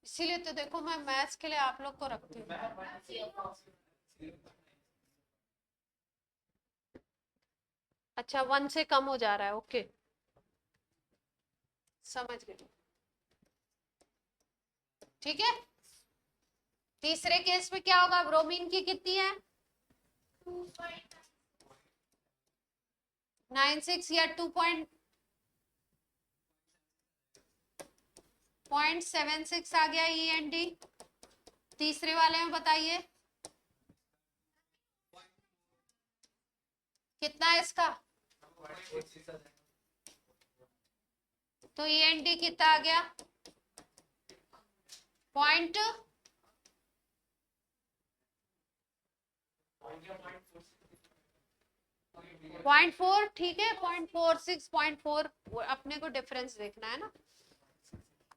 इसीलिए तो देखो मैं मैथ्स के लिए आप लोग को रखती हूँ। अच्छा 1 से कम हो जा रहा है, ओके समझ गए। ठीक है, तीसरे केस में क्या होगा? ब्रोमीन की कितनी है? 96 या 2.76 आ गया ई एन डी। तीसरे वाले में बताइए कितना है इसका? तो ई एन डी कितना आ गया? 0.4। ठीक है 0.46 0.4, अपने को डिफरेंस देखना है ना।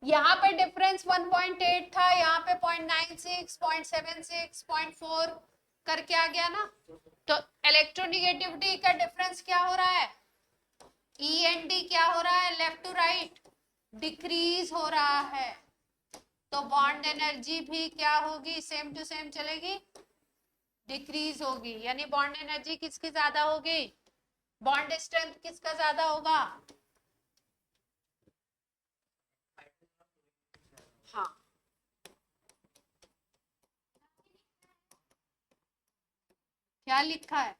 यहाँ पे डिफरेंस 1.8 था, यहाँ पे 0.96 0.76 0.4 करके आ गया ना। तो इलेक्ट्रोनिगेटिविटी का डिफरेंस क्या हो रहा है? ई एन डी क्या हो रहा है? लेफ्ट टू राइट डिक्रीज हो रहा है। तो बॉन्ड एनर्जी भी क्या होगी? सेम टू सेम चलेगी, डिक्रीज होगी। यानी बॉन्ड एनर्जी किसकी ज्यादा होगी? बॉन्ड स्ट्रेंथ किसका ज्यादा होगा? हाँ क्या लिखा है?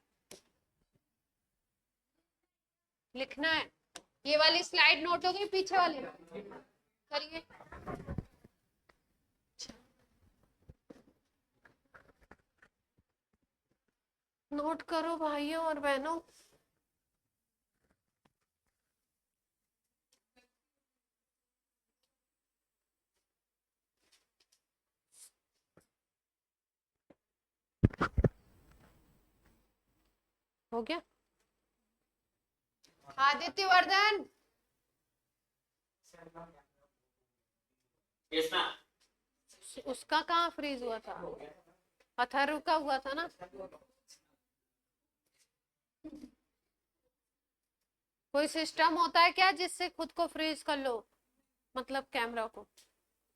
लिखना है। ये वाली स्लाइड नोट हो गई, पीछे वाले करिए। नोट करो भाइयों और बहनों। हो गया? Aditya Vardhan yes ma'am. उसका कहाँ फ्रीज हुआ था? अथर्व का हुआ था ना। कोई सिस्टम होता है क्या जिससे खुद को फ्रीज कर लो, मतलब कैमरा को?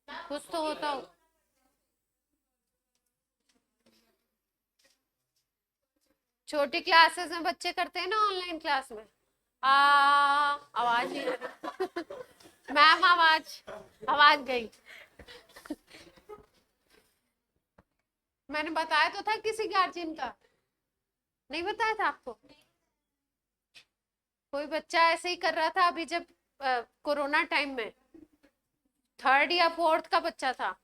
कुछ तो होता हो। छोटी क्लासेस में बच्चे करते हैं ना ऑनलाइन क्लास में। आवाज नहीं आ रही। मैम आवाज, आवाज गई। मैंने बताया तो था किसी गार्जियन का, नहीं बताया था आपको? कोई बच्चा ऐसे ही कर रहा था अभी जब कोरोना टाइम में, 3rd या 4th का बच्चा था।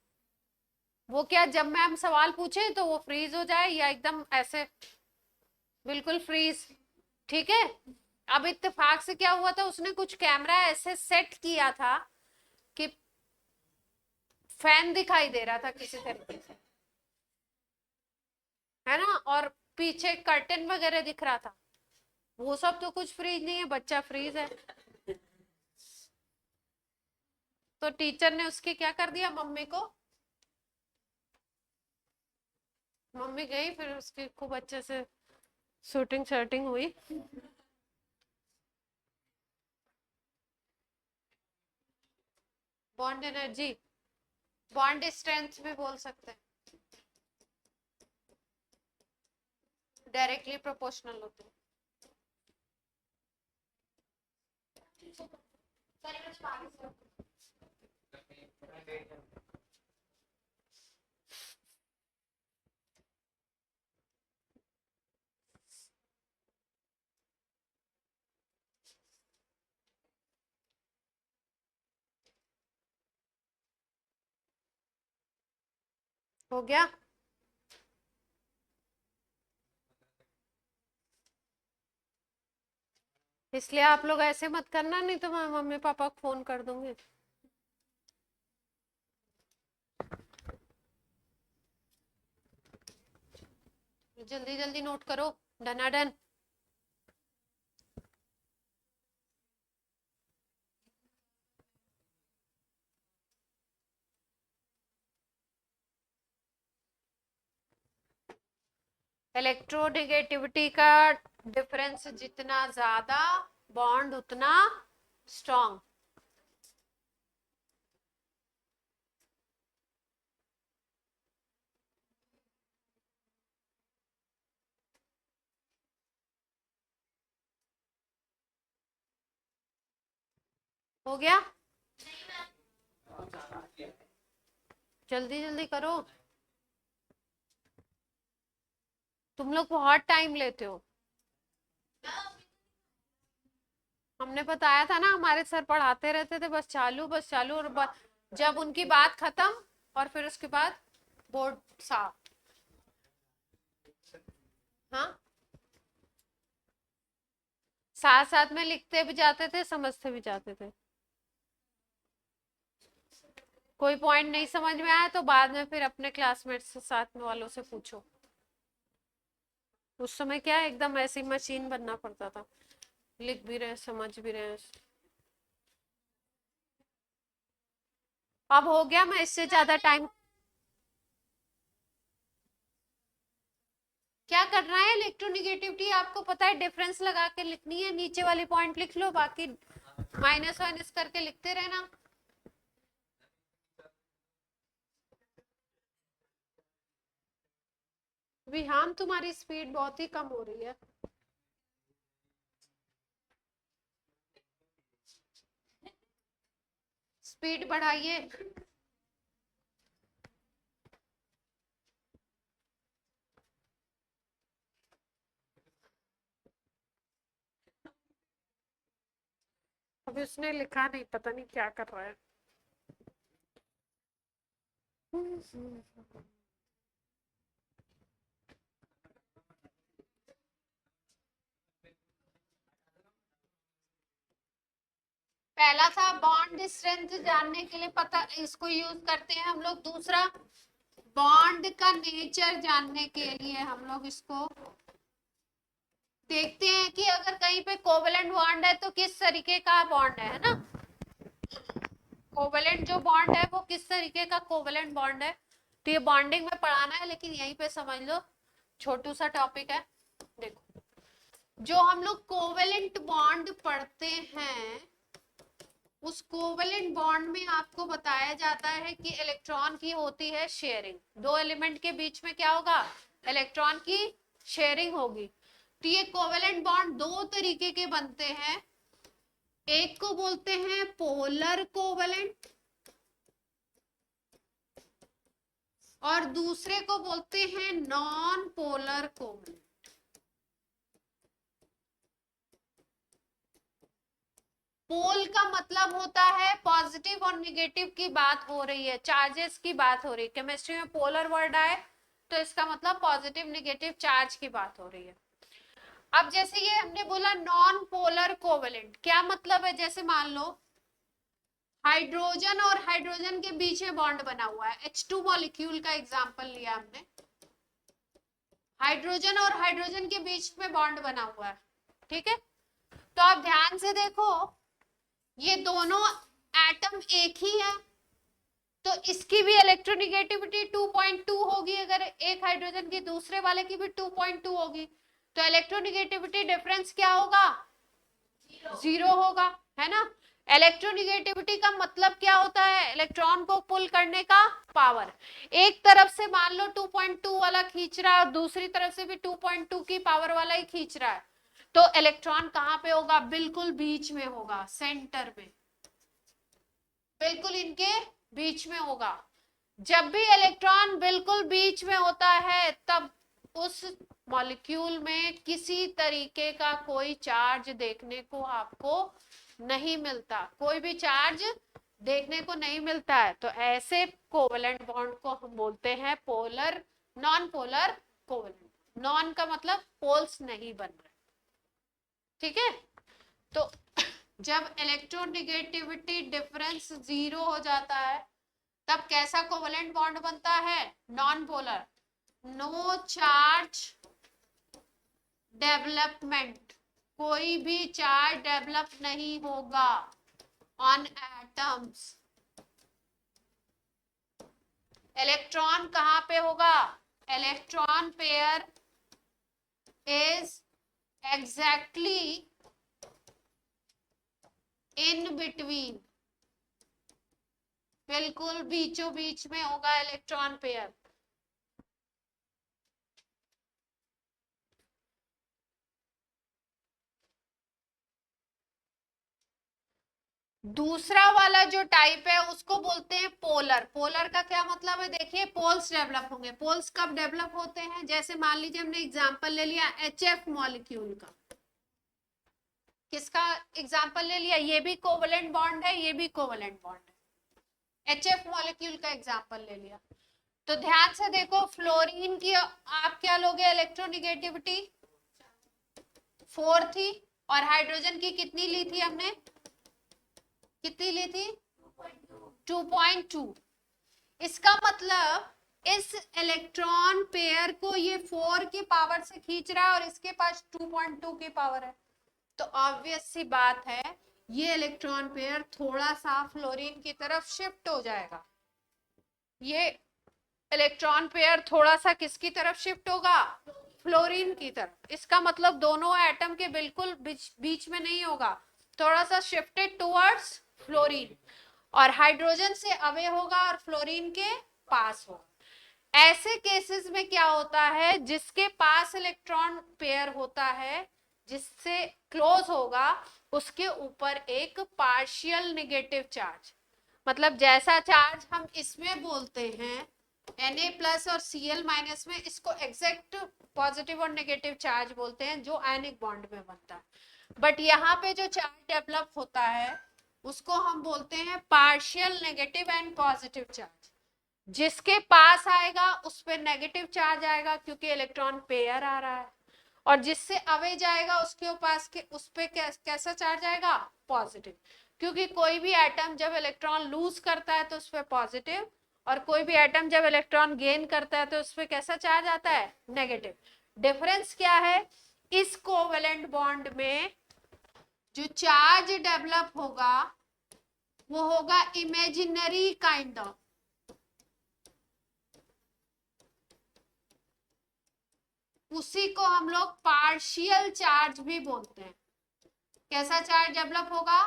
वो क्या, जब मैम सवाल पूछे तो वो फ्रीज हो जाए या एकदम ऐसे बिल्कुल फ्रीज। ठीक है, अब इत्तेफाक से क्या हुआ था, उसने कुछ कैमरा ऐसे सेट किया था कि फैन दिखाई दे रहा था किसी तरीके से, है ना, और पीछे कर्टन वगैरह दिख रहा था। वो सब तो कुछ फ्रीज नहीं है, बच्चा फ्रीज है। तो टीचर ने उसकी क्या कर दिया, मम्मी को, मम्मी गई फिर उसकी खूब अच्छे से शूटिंग शर्टिंग हुई। बॉन्ड एनर्जी, बॉन्ड स्ट्रेंथ भी बोल सकते हैं, डायरेक्टली प्रोपोर्शनल होते हैं। हो गया? इसलिए आप लोग ऐसे मत करना, नहीं तो मैं मम्मी पापा को फोन कर दूंगी। जल्दी जल्दी नोट करो, डनाडन। इलेक्ट्रोनेगेटिविटी का डिफरेंस जितना ज्यादा, बॉन्ड उतना स्ट्रॉन्ग। हो गया? जल्दी जल्दी करो, तुम लोग बहुत टाइम लेते हो। हमने बताया था ना, हमारे सर पढ़ाते रहते थे बस चालू बस चालू, और जब उनकी बात खत्म और फिर उसके बाद बोर्ड साफ। हाँ, साथ साथ में लिखते भी जाते थे, समझते भी जाते थे। कोई पॉइंट नहीं समझ में आया तो बाद में फिर अपने क्लासमेट्स से साथ में वालों से पूछो। उस समय क्या एकदम ऐसी मशीन बनना पड़ता था, लिख भी रहे समझ भी रहे। अब हो गया, मैं इससे ज्यादा टाइम। क्या करना है, इलेक्ट्रोनिगेटिविटी आपको पता है, डिफरेंस लगा के लिखनी है, नीचे वाली पॉइंट लिख लो, बाकी माइनस वाइनस करके लिखते रहना। विहान, तुम्हारी स्पीड बहुत ही कम हो रही है। स्पीड बढ़ाइए। अभी उसने लिखा नहीं, पता नहीं क्या कर रहा है। पहला था बॉन्ड स्ट्रेंथ जानने के लिए, पता इसको यूज करते हैं हम लोग। दूसरा, बॉन्ड का नेचर जानने के लिए हम लोग इसको देखते हैं कि अगर कहीं पे कोवेलेंट बॉन्ड है तो किस तरीके का बॉन्ड है ना। कोवेलेंट जो बॉन्ड है वो किस तरीके का कोवेलेंट बॉन्ड है। तो ये बॉन्डिंग में पढ़ाना है, लेकिन यहीं पे समझ लो, छोटू सा टॉपिक है। देखो, जो हम लोग कोवेलेंट बॉन्ड पढ़ते हैं, उस कोवेलेंट बॉन्ड में आपको बताया जाता है कि इलेक्ट्रॉन की होती है शेयरिंग। दो एलिमेंट के बीच में क्या होगा, इलेक्ट्रॉन की शेयरिंग होगी। तो ये कोवेलेंट बॉन्ड दो तरीके के बनते हैं, एक को बोलते हैं पोलर कोवेलेंट और दूसरे को बोलते हैं नॉन पोलर कोवेलेंट। पोल का मतलब होता है पॉजिटिव और नेगेटिव की बात हो रही है, चार्जेस की बात हो रही है। केमिस्ट्री में पोलर वर्ड आए तो इसका मतलब पॉजिटिव नेगेटिव चार्ज की बात हो रही है। अब जैसे ये हमने बोला नॉन पोलर कोवेलेंट, क्या मतलब है, जैसे मान लो हाइड्रोजन और हाइड्रोजन के बीच में बॉन्ड बना हुआ है, H2 मॉलिक्यूल का एग्जांपल लिया हमने। हाइड्रोजन और हाइड्रोजन के बीच में बॉन्ड बना हुआ है, ठीक है। तो आप ध्यान से देखो, ये दोनों एटम एक ही है, तो इसकी भी इलेक्ट्रोनेगेटिविटी 2.2 होगी, अगर एक हाइड्रोजन की दूसरे वाले की भी 2.2 होगी, तो इलेक्ट्रोनेगेटिविटी डिफरेंस क्या होगा, 0 होगा, है ना। इलेक्ट्रोनेगेटिविटी का मतलब क्या होता है, इलेक्ट्रॉन को पुल करने का पावर। एक तरफ से मान लो 2.2 वाला खींच रहा है और दूसरी तरफ से भी 2.2 की पावर वाला ही खींच रहा है, तो इलेक्ट्रॉन कहां पे होगा, बिल्कुल बीच में होगा, सेंटर में। बिल्कुल इनके बीच में होगा। जब भी इलेक्ट्रॉन बिल्कुल बीच में होता है तब उस मॉलिक्यूल में किसी तरीके का कोई चार्ज देखने को आपको नहीं मिलता, कोई भी चार्ज देखने को नहीं मिलता है। तो ऐसे कोवेलेंट बॉन्ड को हम बोलते हैं polar, non polar covalent. Non का मतलब पोल्स नहीं बन रहे, ठीक है। तो जब इलेक्ट्रोनेगेटिविटी डिफरेंस 0 हो जाता है तब कैसा कोवेलेंट बॉन्ड बनता है? Non polar. No charge development, कोई भी चार्ज डेवलप नहीं होगा ऑन एटम्स। इलेक्ट्रॉन कहां पे होगा? Electron pair is exactly in between, बिल्कुल बीचों बीच में होगा इलेक्ट्रॉन पेयर। दूसरा वाला जो टाइप है उसको बोलते हैं पोलर। पोलर का क्या मतलब है? देखिए, पोल्स डेवलप होंगे। पोल्स कब डेवलप होते हैं? जैसे मान लीजिए हमने एग्जांपल ले लिया HF मॉलिक्यूल का। किसका एग्जांपल ले लिया? ये भी कोवेलेंट बॉन्ड है, ये भी कोवेलेंट बॉन्ड है। HF मॉलिक्यूल का एग्जांपल ले लिया तो ध्यान से देखो, फ्लोरीन की आप क्या लोगे? इलेक्ट्रोनेगेटिविटी 4 थी और हाइड्रोजन की कितनी ली थी हमने? कितनी ली थी? 2.2। इसका मतलब इस इलेक्ट्रॉन पेयर को ये 4 की पावर से खींच रहा है और इसके पास 2.2 की पावर है। तो ऑब्वियस सी बात है ये इलेक्ट्रॉन पेयर थोड़ा सा फ्लोरीन की तरफ शिफ्ट हो जाएगा। ये इलेक्ट्रॉन पेयर थोड़ा सा किसकी तरफ शिफ्ट होगा? फ्लोरीन की तरफ। इसका मतलब दोनों एटम के बिल्कुल बीच में नहीं होगा, थोड़ा सा शिफ्टेड टुवर्ड्स फ्लोरीन, और हाइड्रोजन से अवे होगा और फ्लोरीन के पास होगा। ऐसे केसेस में क्या होता है? जिसके पास इलेक्ट्रॉन पेयर होता है, जिससे क्लोज होगा, उसके ऊपर एक पार्शियल नेगेटिव चार्ज, मतलब जैसा चार्ज हम इसमें बोलते हैं Na+ और Cl- में, इसको एग्जैक्ट पॉजिटिव और नेगेटिव चार्ज बोलते हैं जो आयनिक बॉन्ड में बनता है। बट यहाँ पे जो चार्ज डेवलप होता है उसको हम बोलते हैं partial negative and positive charge. जिसके पास आएगा उस पे नेगेटिव चार्ज आएगा क्योंकि इलेक्ट्रॉन पेयर आ रहा है, और जिससे अवे जाएगा उसके पास के उस पे कैसा चार्ज आएगा? पॉजिटिव। क्योंकि कोई भी एटम जब इलेक्ट्रॉन लूज करता है तो उस पे पॉजिटिव, और कोई भी एटम जब इलेक्ट्रॉन गेन करता है तो उस पे कैसा चार्ज आता है? नेगेटिव। डिफरेंस क्या है? इस कोवेलेंट बॉन्ड में जो चार्ज डेवलप होगा वो होगा इमेजिनरी काइंड ऑफ, उसी को हम लोग पार्शियल चार्ज भी बोलते हैं। कैसा चार्ज डेवलप होगा?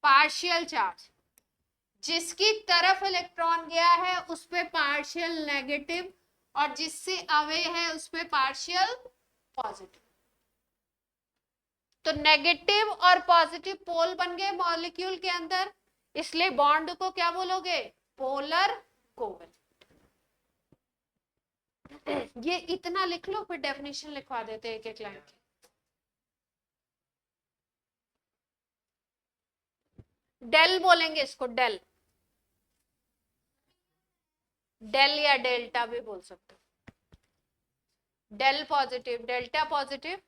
Partial charge. जिसकी तरफ इलेक्ट्रॉन गया है उस पे पार्शियल नेगेटिव, और जिससे अवे है उस पे पार्शियल पॉजिटिव। तो नेगेटिव और पॉजिटिव पोल बन गए मॉलिक्यूल के अंदर, इसलिए बॉन्ड को क्या बोलोगे? Polar covalent. ये इतना लिख लो, फिर डेफिनेशन लिखवा देते हैं एक एक लाइन की। डेल बोलेंगे इसको, डेल। डेल या डेल्टा भी बोल सकते हो। Del positive, delta positive,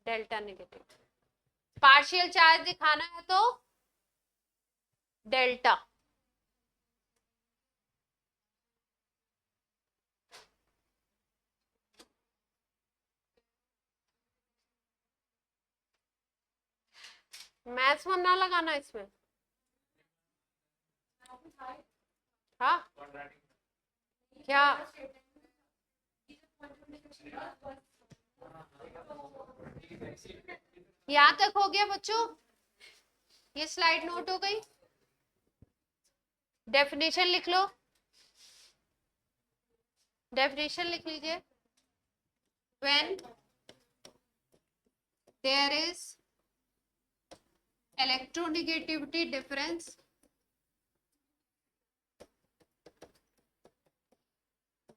delta negative. Partial charge दिखाना है तो डेल्टा। मैथ्स में ना लगाना इसमें। हाँ क्या? यहां तक हो गया बच्चों? ये स्लाइड नोट हो गई? डेफिनेशन लिख लो, डेफिनेशन लिख लीजिए। When there is electronegativity difference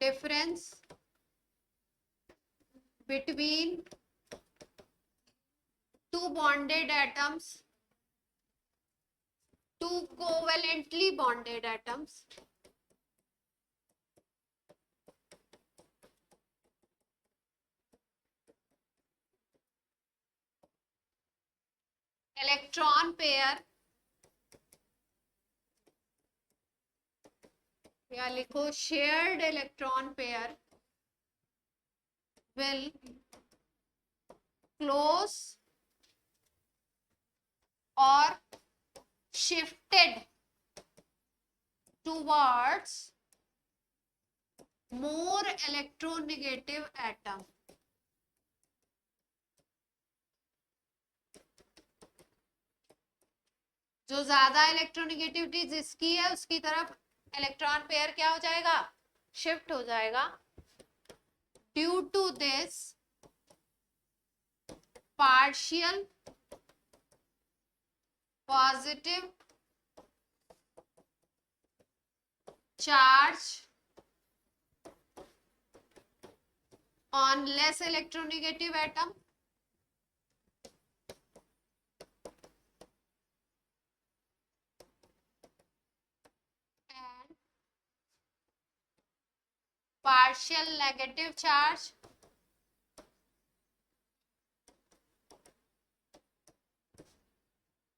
difference between two bonded atoms, two covalently bonded atoms, electron pair, या लिखो shared electron pair will close or shifted towards more electronegative atom. जो ज्यादा electronegativity जिसकी है उसकी तरफ इलेक्ट्रॉन पेयर क्या हो जाएगा, शिफ्ट हो जाएगा. Due to this partial positive charge on less electronegative atom and partial negative charge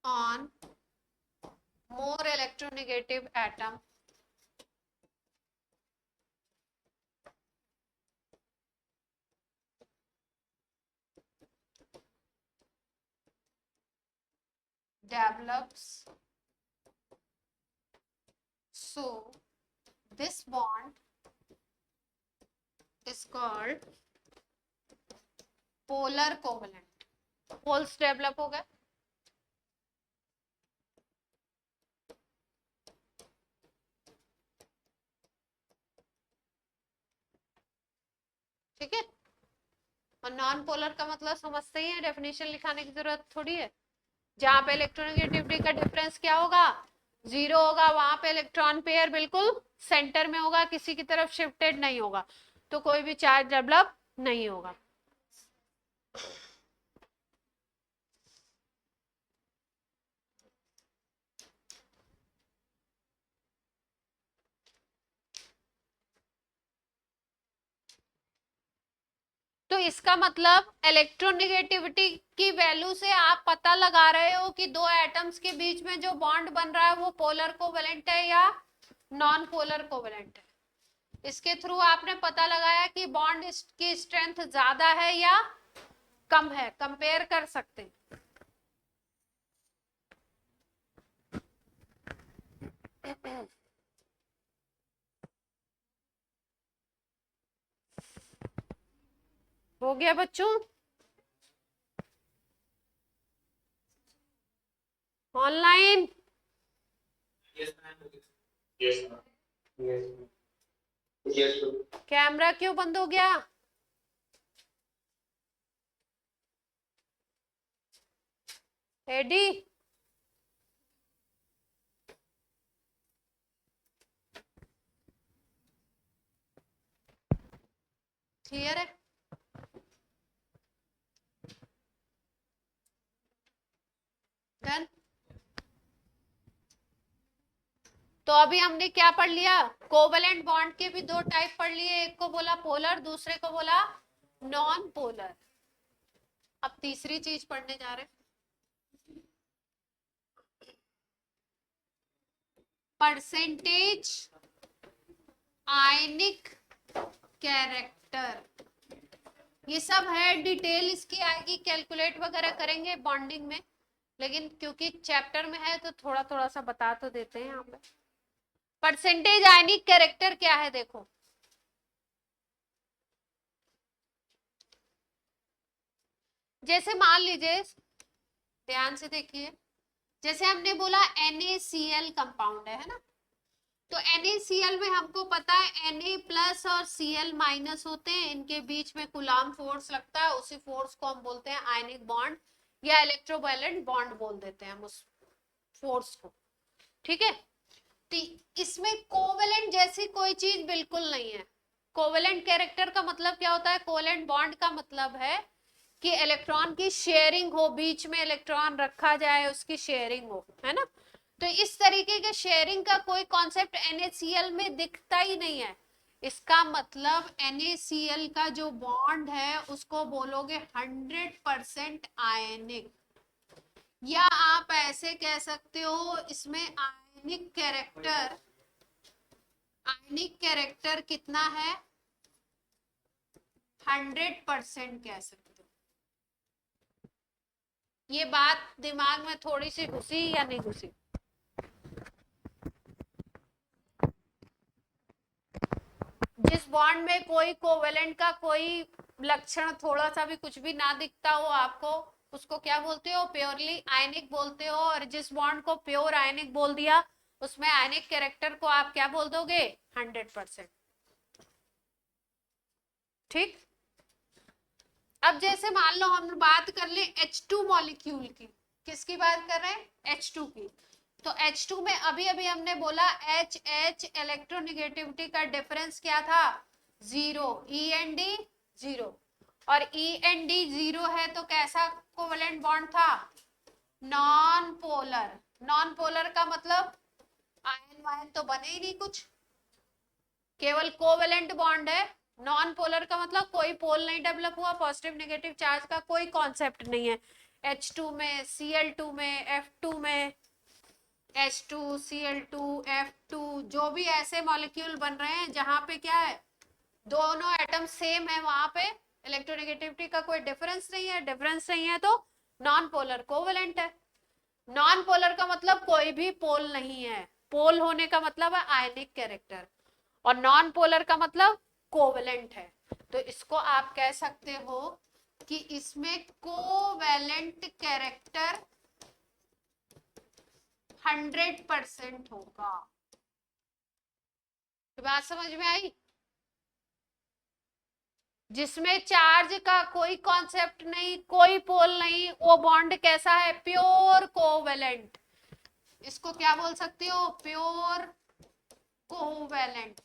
on more electronegative atom develops. So this bond is called polar covalent. Poles develop हो गए. ठीक है. और नॉन पोलर का मतलब समझते ही है, डेफिनेशन लिखाने की जरूरत थोड़ी है. जहां पे इलेक्ट्रोनेगेटिविटी का डिफरेंस क्या होगा, 0 होगा, वहां पे इलेक्ट्रॉन पेयर बिल्कुल सेंटर में होगा, किसी की तरफ शिफ्टेड नहीं होगा, तो कोई भी चार्ज डेवलप नहीं होगा. तो इसका मतलब इलेक्ट्रोनेगेटिविटी की वैल्यू से आप पता लगा रहे हो कि दो एटम्स के बीच में जो बॉन्ड बन रहा है वो पोलर कोवेलेंट है या नॉन पोलर कोवेलेंट है. इसके थ्रू आपने पता लगाया कि बॉन्ड की स्ट्रेंथ ज्यादा है या कम है, कंपेयर कर सकते हैं. हो गया बच्चों? Online Yes, ma'am. Yes, ma'am. Yes, ma'am. Yes, ma'am. Camera क्यों बंद हो गया? एडी क्लियर है? डन. तो अभी हमने क्या पढ़ लिया, कोवेलेंट बॉन्ड के भी दो टाइप पढ़ लिए, एक को बोला पोलर, दूसरे को बोला नॉन पोलर. अब तीसरी चीज पढ़ने जा रहे हैं, परसेंटेज आयनिक कैरेक्टर. ये सब है, डिटेल इसकी आएगी, कैलकुलेट वगैरह करेंगे बॉन्डिंग में, लेकिन क्योंकि चैप्टर में है तो थोड़ा थोड़ा सा बता तो देते हैं यहाँ पे. परसेंटेज आयनिक कैरेक्टर क्या है देखो, जैसे मान लीजिए, ध्यान से देखिए, जैसे हमने बोला NaCl कंपाउंड है ना, तो NaCl में हमको पता है Na प्लस और Cl माइनस होते हैं, इनके बीच में कूलम्ब फोर्स लगता है, उसी फोर्स को हम बोलते हैं आयनिक बॉन्ड या इलेक्ट्रोवैलेंट बॉन्ड बोल देते हैं हम उस फोर्स को. ठीक है. तो इसमें कोवेलेंट जैसी कोई चीज बिल्कुल नहीं है, कोवेलेंट कैरेक्टर का मतलब क्या होता है? कोवेलेंट बॉन्ड का मतलब है कि इलेक्ट्रॉन की शेयरिंग हो, बीच में इलेक्ट्रॉन रखा जाए, उसकी शेयरिंग हो, है ना। तो इस तरीके के शेयरिंग का कोई कॉन्सेप्ट NaCl में दिखता ही नहीं है। इसका मतलब NaCl का जो बॉन्ड है उसको बोलोगे 100% आयनिक, या आप ऐसे कह सकते हो इसमें आयनिक कैरेक्टर कितना है? 100% कह सकते हो। ये बात दिमाग में थोड़ी सी घुसी या नहीं घुसी? जिस बॉन्ड में कोई कोवेलेंट का कोई लक्षण थोड़ा सा भी कुछ भी ना दिखता हो आपको, उसको क्या बोलते हो? प्योरली आयनिक बोलते हो। और जिस बॉन्ड को प्योर आयनिक बोल दिया, उसमें आयनिक कैरेक्टर को आप क्या बोल दोगे? 100%। ठीक। अब जैसे मान लो हम बात कर ले H2 मॉलिक्यूल की। किसकी बात कर रहे हैं? H2 की। तो H2 में अभी अभी हमने बोला HH इलेक्ट्रोनेगेटिविटी का डिफरेंस क्या था? 0, END 0। और END 0 है तो कैसा कोवेलेंट बॉन्ड था? Non polar. नॉन पोलर का मतलब आयन वायन तो बने ही नहीं कुछ, केवल कोवेलेंट बॉन्ड है। नॉन पोलर का मतलब कोई पोल नहीं डेवलप हुआ, पॉजिटिव नेगेटिव चार्ज का कोई कॉन्सेप्ट नहीं है। H2 में, Cl2 में, F2 में, H2 Cl2 F2, जो भी ऐसे मॉलिक्यूल बन रहे हैं जहां पे क्या है, दोनों एटम सेम है, वहां पे इलेक्ट्रोनेगेटिविटी का कोई डिफरेंस नहीं है। डिफरेंस नहीं है तो नॉन पोलर कोवेलेंट है। नॉन पोलर का मतलब कोई भी पोल नहीं है। पोल होने का मतलब है आयनिक कैरेक्टर, और नॉन पोलर का मतलब कोवेलेंट है। तो इसको आप कह सकते हो कि इसमें कोवेलेंट कैरेक्टर 100% होगा। तो बात समझ में आई? जिसमें चार्ज का कोई कॉन्सेप्ट नहीं, कोई पोल नहीं, वो बॉन्ड कैसा है? Pure covalent. इसको क्या बोल सकते हो? Pure covalent.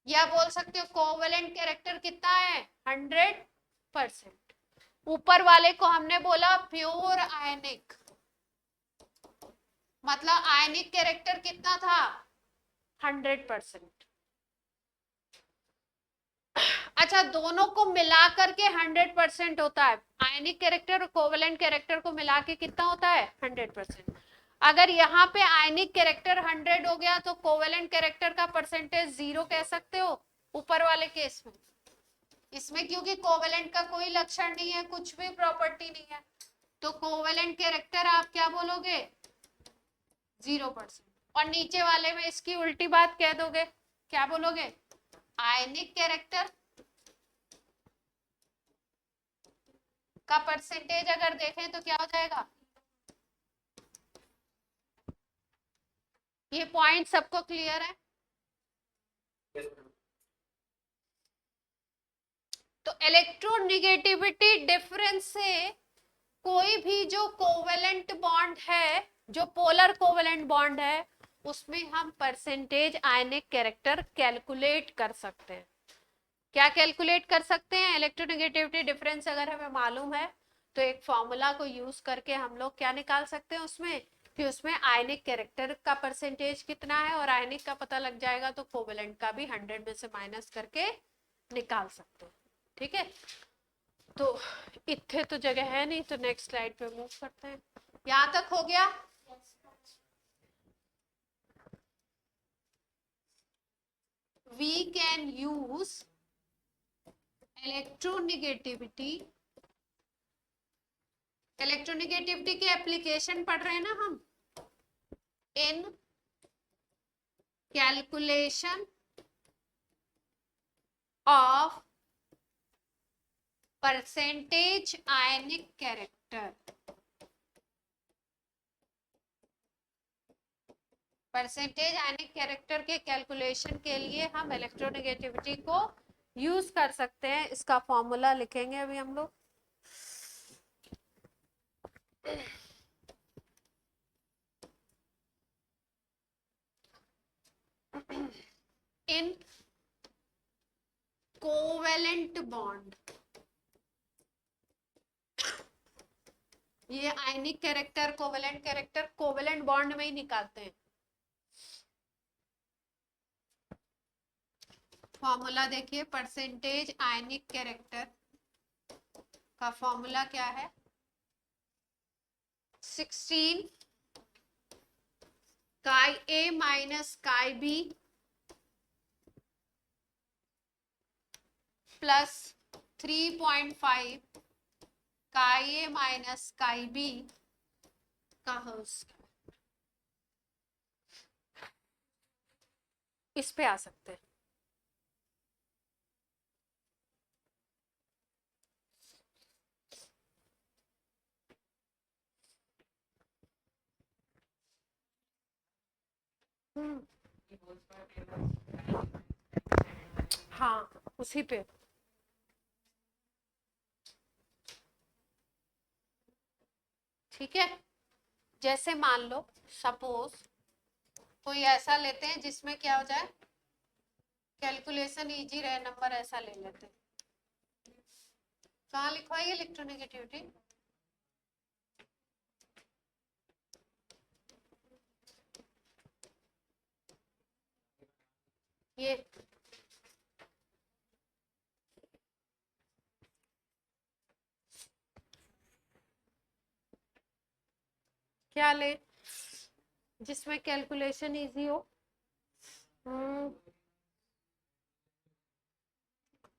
या बोल सकते हो कोवेलेंट कैरेक्टर कितना है? 100%। ऊपर वाले को हमने बोला प्योर आयनिक, मतलब आयनिक कैरेक्टर कितना था? 100%। अच्छा, दोनों को मिला करके 100% होता है। आयनिक कैरेक्टर और कोवेलेंट कैरेक्टर को मिला के कितना होता है? 100%। अगर यहाँ पे आयनिक कैरेक्टर 100 हो गया तो कोवेलेंट कैरेक्टर का परसेंटेज 0 कह सकते हो ऊपर वाले केस में। इसमें क्योंकि कोवेलेंट का कोई लक्षण नहीं है, कुछ भी प्रॉपर्टी नहीं है, तो कोवेलेंट कैरेक्टर आप क्या बोलोगे? 0%। और नीचे वाले में इसकी उल्टी बात कह दोगे, क्या बोलोगे? आयनिक कैरेक्टर का परसेंटेज अगर देखें तो क्या हो जाएगा? ये पॉइंट सबको क्लियर है? Yes, ma'am. तो इलेक्ट्रोनेगेटिविटी डिफरेंस से कोई भी जो कोवेलेंट बॉन्ड है, जो पोलर कोवेलेंट बॉन्ड है, उसमें हम परसेंटेज आयनिक कैरेक्टर कैलकुलेट कर सकते हैं। क्या कैलकुलेट कर सकते हैं? इलेक्ट्रोनेगेटिविटी डिफरेंस अगर हमें मालूम है तो एक फॉर्मूला को यूज करके हम लोग क्या निकाल सकते हैं उसमें, कि उसमें आयनिक कैरेक्टर का परसेंटेज कितना है, और आयनिक का पता लग जाएगा तो कोवेलेंट का भी 100 में से माइनस करके निकाल सकते हैं। ठीक है, तो इतने तो जगह है नहीं, तो नेक्स्ट स्लाइड पे मूव करते हैं। यहां तक हो गया? We can use इलेक्ट्रोनेगेटिविटी के एप्लीकेशन पढ़ रहे हैं ना हम, इन calculation of percentage ionic character. Percentage ionic character के कैलकुलेशन के लिए हम इलेक्ट्रोनेगेटिविटी को यूज कर सकते हैं। इसका फॉर्मूला लिखेंगे अभी हम लोग। इन कोवेलेंट बॉन्ड, ये आयनिक character, covalent character covalent bond में ही निकालते हैं। फॉर्मूला देखिए, परसेंटेज आयनिक कैरेक्टर का फॉर्मूला क्या है, 16 काई ए माइनस काई बी प्लस 3.5 काई ए माइनस काई बी का होल स्क्वायर। इस पे आ सकते हैं। हाँ, उसी पे। ठीक है, जैसे मान लो सपोज कोई ऐसा लेते हैं जिसमें क्या हो जाए, कैलकुलेशन इजी रहे, नंबर ऐसा ले लेते हैं। कहाँ लिखवाइए इलेक्ट्रोनेगेटिविटी, ये क्या ले जिसमें कैलकुलेशन इजी हो।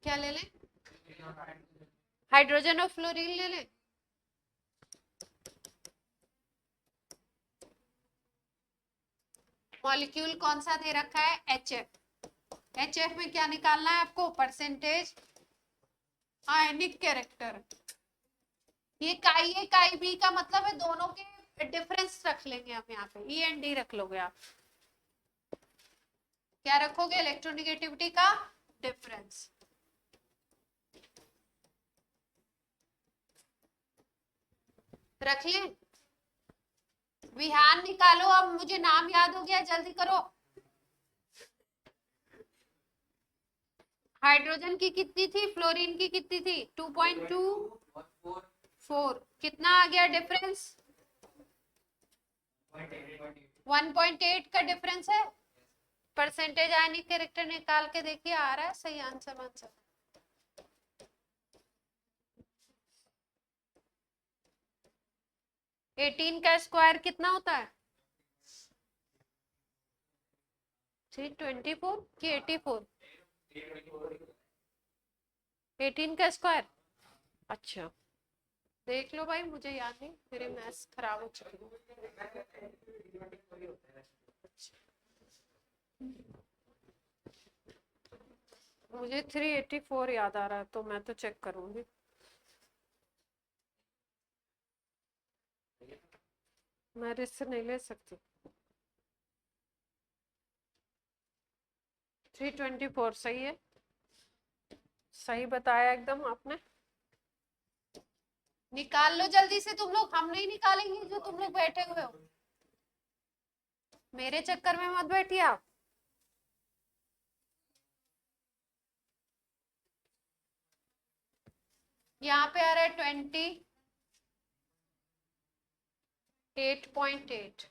क्या ले लें, हाइड्रोजन और फ्लोरीन ले लें। मॉलिक्यूल कौन सा दे रखा है, HF। HF में क्या निकालना है आपको, परसेंटेज आयनिक कैरेक्टर। ये काई ए काई बी का मतलब है दोनों के डिफरेंस रख लेंगे हम, यहाँ पे ई एंड डी रख लोगे आप। क्या रखोगे, इलेक्ट्रोनेगेटिविटी का डिफरेंस। रख लें, विहान निकालो। अब मुझे नाम याद हो गया, जल्दी करो। हाइड्रोजन की कितनी थी, फ्लोरीन की कितनी थी, 2.24। कितना आ गया डिफरेंस, 1.8 का डिफरेंस है। परसेंटेज आयनिक कैरेक्टर निकाल के देखिए, आ रहा है सही आंसर। आंसर 18 का स्क्वायर कितना होता है, 324 कि 84, 18 का स्क्वायर। अच्छा देख लो भाई, मुझे याद नहीं, मेरे मैथ्स खराब हो चुके हैं। मुझे 384 याद आ रहा है, तो मैं तो चेक करूंगी। मैं रिस्क नहीं ले सकती। 324 सही है, सही बताया एकदम आपने। निकाल लो जल्दी से तुम लोग, हम नहीं निकालेंगे जो तुम लोग बैठे हुए हो। मेरे चक्कर में मत बैठिए आप। यहाँ पे आ रहा है 28.8।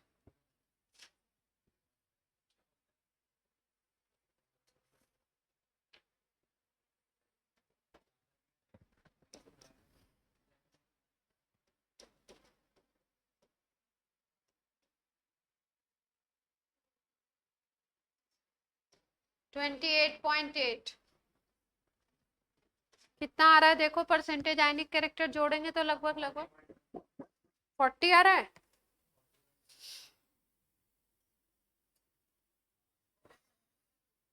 कितना आ रहा है देखो, परसेंटेज आयनिक कैरेक्टर जोड़ेंगे तो लगभग लगभग 40 आ रहा है।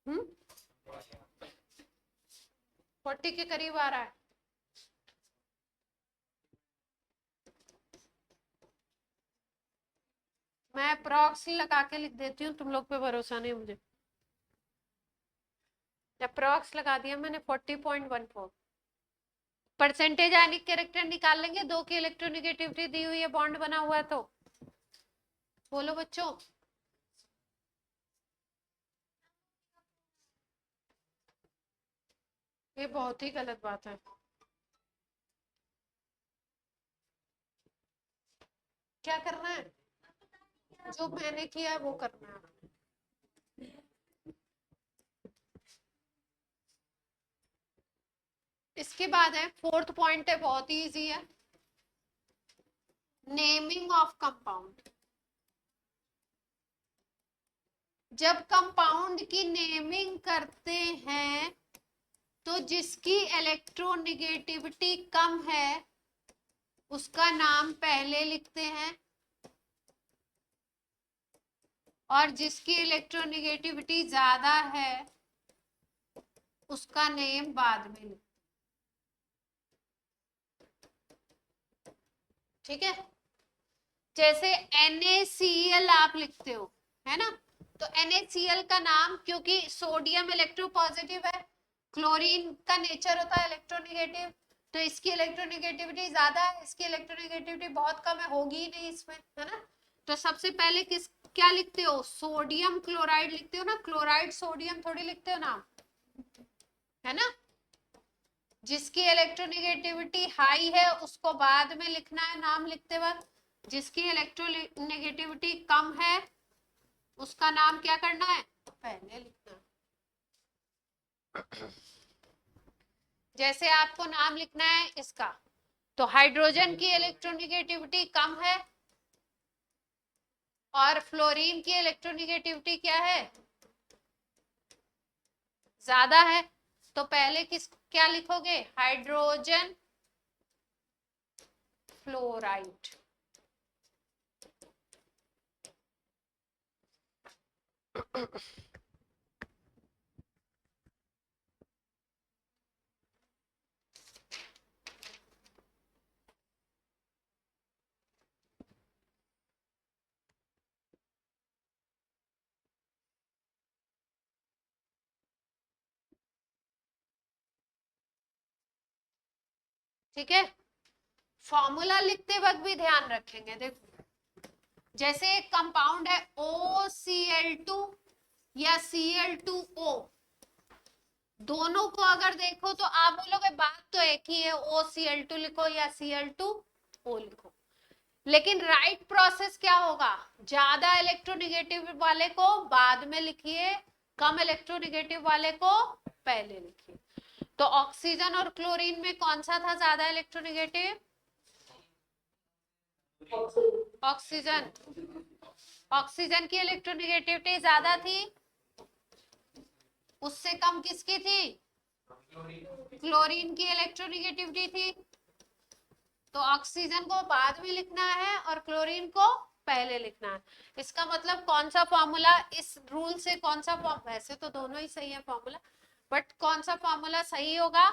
हम्म, 40 के करीब आ रहा है। मैं अप्रॉक्स लगा के लिख देती हूँ, तुम लोग पे भरोसा नहीं मुझे। अप्रॉक्स लगा दिया मैंने, 40.14। परसेंटेज आयनिक कैरेक्टर निकाल लेंगे, 2 की इलेक्ट्रोनेगेटिविटी दी हुई है, बॉन्ड बना हुआ है, तो बोलो बच्चों। ये बहुत ही गलत बात है। क्या करना है? जो मैंने किया वो करना है। इसके बाद है फोर्थ पॉइंट है, बहुत ही इजी है, नेमिंग ऑफ कंपाउंड। जब कंपाउंड की नेमिंग करते हैं तो जिसकी इलेक्ट्रोनेगेटिविटी कम है उसका नाम पहले लिखते हैं, और जिसकी इलेक्ट्रोनेगेटिविटी ज्यादा है उसका नेम बाद में लिखते हैं। ठीक है, जैसे NaCl आप लिखते हो, है ना, तो NaCl का नाम, क्योंकि सोडियम इलेक्ट्रोपॉजिटिव है, क्लोरीन का नेचर होता है इलेक्ट्रोनेगेटिव, तो इसकी इलेक्ट्रोनेगेटिविटी ज्यादा है, इसकी इलेक्ट्रोनेगेटिविटी बहुत कम है, होगी ही नहीं इसमें, है ना। तो सबसे पहले क्या लिखते हो? सोडियम क्लोराइड लिखते हो ना, क्लोराइड सोडियम थोड़ी लिखते हो नाम, है ना। जिसकी इलेक्ट्रोनेगेटिविटी हाई है उसको बाद में लिखना है नाम लिखते वक्त, जिसकी इलेक्ट्रोनेगेटिविटी कम है उसका नाम क्या करना है? पहले लिखना है। जैसे आपको नाम लिखना है इसका, तो हाइड्रोजन की इलेक्ट्रोनेगेटिविटी कम है और फ्लोरीन की इलेक्ट्रोनेगेटिविटी क्या है? ज्यादा है, तो पहले क्या लिखोगे? Hydrogen fluoride. ठीक है, फॉर्मूला लिखते वक्त भी ध्यान रखेंगे। देखो, जैसे एक कंपाउंड है OCl2 या Cl2O, दोनों को अगर देखो तो आप बोलोगे बात तो एक ही है, OCl2 लिखो या Cl2O लिखो, लेकिन राइट प्रोसेस क्या होगा? ज्यादा इलेक्ट्रोनेगेटिव वाले को बाद में लिखिए, कम इलेक्ट्रोनेगेटिव वाले को पहले लिखिए। तो ऑक्सीजन और क्लोरीन में कौन सा था ज्यादा इलेक्ट्रोनेगेटिव? ऑक्सीजन। ऑक्सीजन की इलेक्ट्रोनेगेटिविटी ज्यादा थी, उससे कम किसकी थी? क्लोरीन की इलेक्ट्रोनेगेटिविटी थी। तो ऑक्सीजन को बाद में लिखना है और क्लोरीन को पहले लिखना है। इसका मतलब कौन सा फॉर्मूला, इस रूल से कौन सा वैसे तो दोनों ही सही है फॉर्मूला, बट कौन सा फॉर्मूला सही होगा?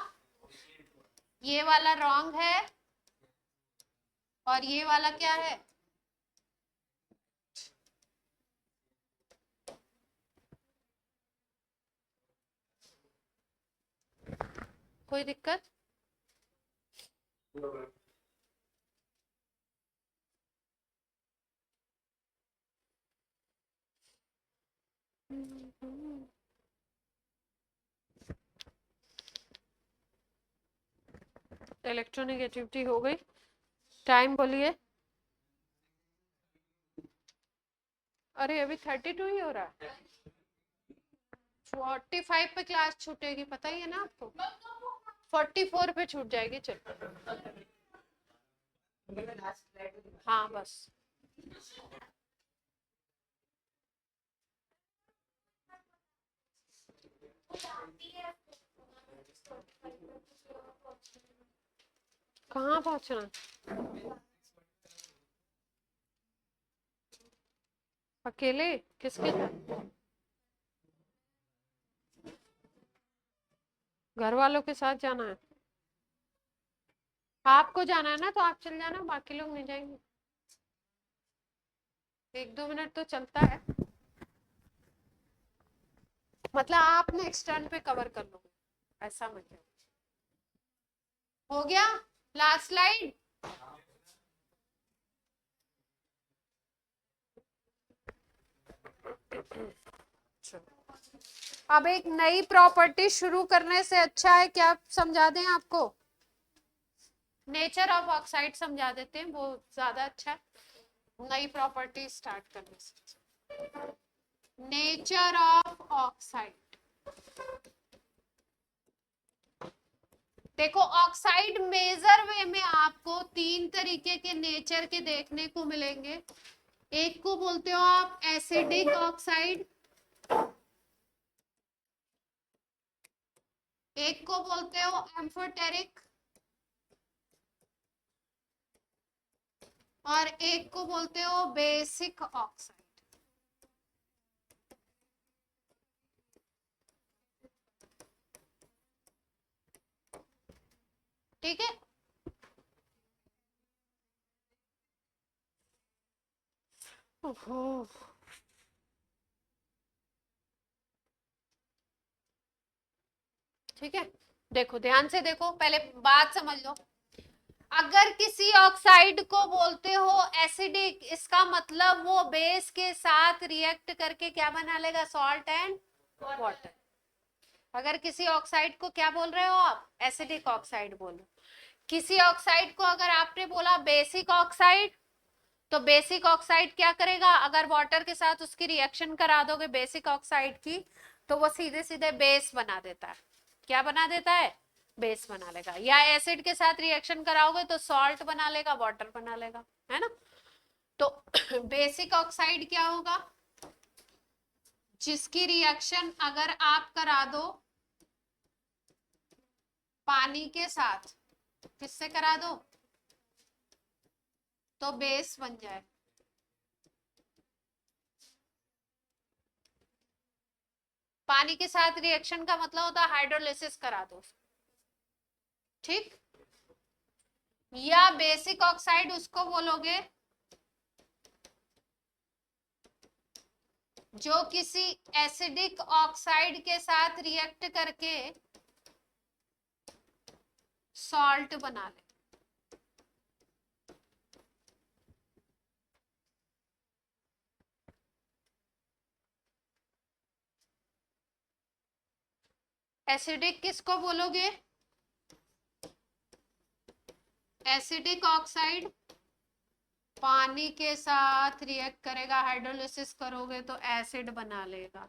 ये वाला रॉन्ग है और ये वाला क्या है? कोई दिक्कत? इलेक्ट्रोनेगेटिविटी हो गई। टाइम बोलिए। अरे अभी 32 ही हो रहा है, 45 पे क्लास छूटेगी, पता ही है ना आपको, 44 पे छूट जाएगी। चलो हाँ बस। कहाँ पहुंचना? अकेले? किसके साथ? घर वालों के साथ जाना है? आपको जाना है ना तो आप चल जाना, बाकी लोग नहीं जाएंगे। 1-2 मिनट तो चलता है, मतलब आप नेक्स्ट टर्न पे कवर कर लोगे, ऐसा मतलब। हो गया? Last slide. चलो अब एक नई प्रॉपर्टी शुरू करने से अच्छा है क्या समझा दें आपको? नेचर ऑफ ऑक्साइड समझा देते हैं, वो ज्यादा अच्छा है नई प्रॉपर्टी स्टार्ट करने से। नेचर ऑफ ऑक्साइड, देखो ऑक्साइड मेजर वे में आपको तीन तरीके के नेचर के देखने को मिलेंगे। एक को बोलते हो आप एसिडिक ऑक्साइड, एक को बोलते हो एम्फोटेरिक, और एक को बोलते हो बेसिक ऑक्साइड। ठीक है, ओहो, ठीक है। देखो ध्यान से देखो, पहले बात समझ लो। अगर किसी ऑक्साइड को बोलते हो एसिडिक, इसका मतलब वो बेस के साथ रिएक्ट करके क्या बना लेगा? Salt and water. अगर किसी ऑक्साइड को क्या बोल रहे हो आप? एसिडिक ऑक्साइड बोलो। किसी ऑक्साइड को अगर आपने बोला बेसिक ऑक्साइड, तो बेसिक ऑक्साइड क्या करेगा? अगर वाटर के साथ उसकी रिएक्शन करा दोगे बेसिक ऑक्साइड की, तो वो सीधे सीधे बेस बना देता है। क्या बना देता है? बेस बना लेगा। या एसिड के साथ रिएक्शन कराओगे तो सॉल्ट बना लेगा, वाटर बना लेगा, है ना? तो बेसिक ऑक्साइड क्या होगा? जिसकी रिएक्शन अगर आप करा दो पानी के साथ, किससे करा दो तो बेस बन जाए। पानी के साथ रिएक्शन का मतलब होता है हाइड्रोलिसिस करा दो, ठीक। या बेसिक ऑक्साइड उसको बोलोगे जो किसी एसिडिक ऑक्साइड के साथ रिएक्ट करके सॉल्ट बना ले। एसिडिक किसको बोलोगे? एसिडिक ऑक्साइड पानी के साथ रिएक्ट करेगा, हाइड्रोलिसिस करोगे तो एसिड बना लेगा।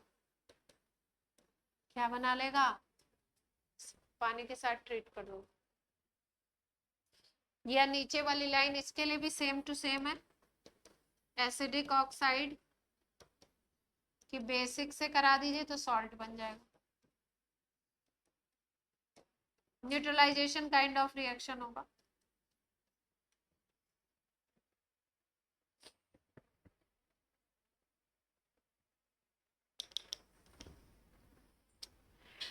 क्या बना लेगा? पानी के साथ ट्रीट कर दो। या नीचे वाली लाइन इसके लिए भी सेम टू सेम है। एसिडिक ऑक्साइड कि बेसिक से करा दीजिए तो सॉल्ट बन जाएगा। न्यूट्रलाइजेशन काइंड ऑफ रिएक्शन होगा।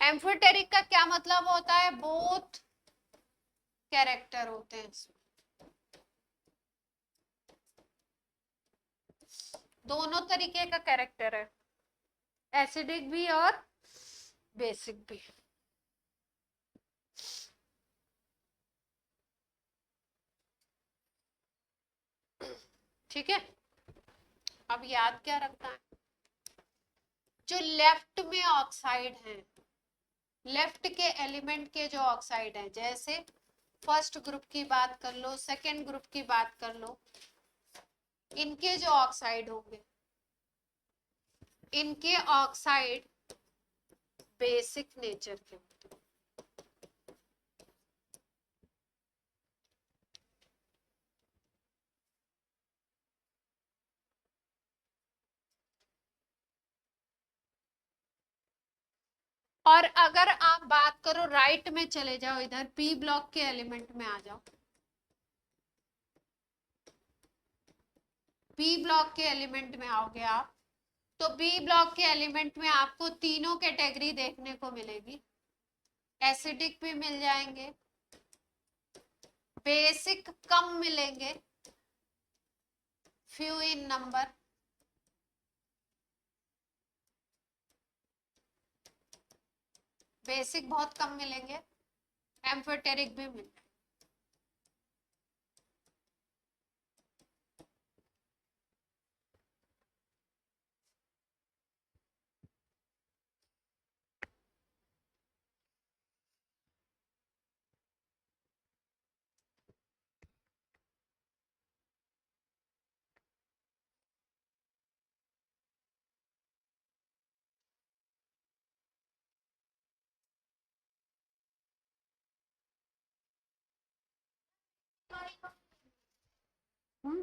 एम्फोटेरिक का क्या मतलब होता है? बोथ कैरेक्टर होते हैं इसमें, दोनों तरीके का कैरेक्टर है, एसिडिक भी और बेसिक भी। ठीक है, अब याद क्या रखना है? जो लेफ्ट में ऑक्साइड हैं, लेफ्ट के एलिमेंट के जो ऑक्साइड हैं, जैसे फर्स्ट ग्रुप की बात कर लो, सेकेंड ग्रुप की बात कर लो, इनके जो ऑक्साइड होंगे, इनके ऑक्साइड बेसिक नेचर के होते हैं। और अगर आप बात करो राइट में चले जाओ, इधर पी ब्लॉक के एलिमेंट में आ जाओ, पी ब्लॉक के एलिमेंट में आओगे आप, तो बी ब्लॉक के एलिमेंट में आपको तीनों कैटेगरी देखने को मिलेगी। एसिडिक भी मिल जाएंगे, बेसिक कम मिलेंगे, फ्यू इन नंबर, बेसिक बहुत कम मिलेंगे, एम्फोटेरिक भी मिलेंगे।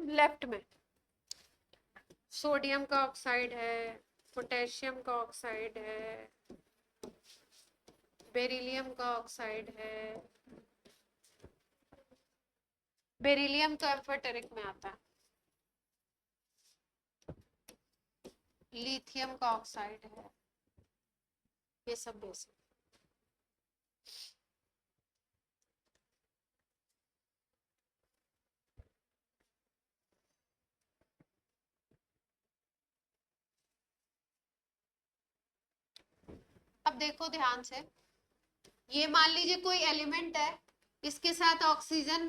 लेफ्ट में सोडियम का ऑक्साइड है, पोटेशियम का ऑक्साइड है, बेरिलियम का ऑक्साइड है। बेरिलियम तो एम्फोटेरिक में आता है। लिथियम का ऑक्साइड है, ये सब बेसिक। अब देखो ध्यान से, ये मान लीजिए कोई एलिमेंट है, इसके साथ ऑक्सीजन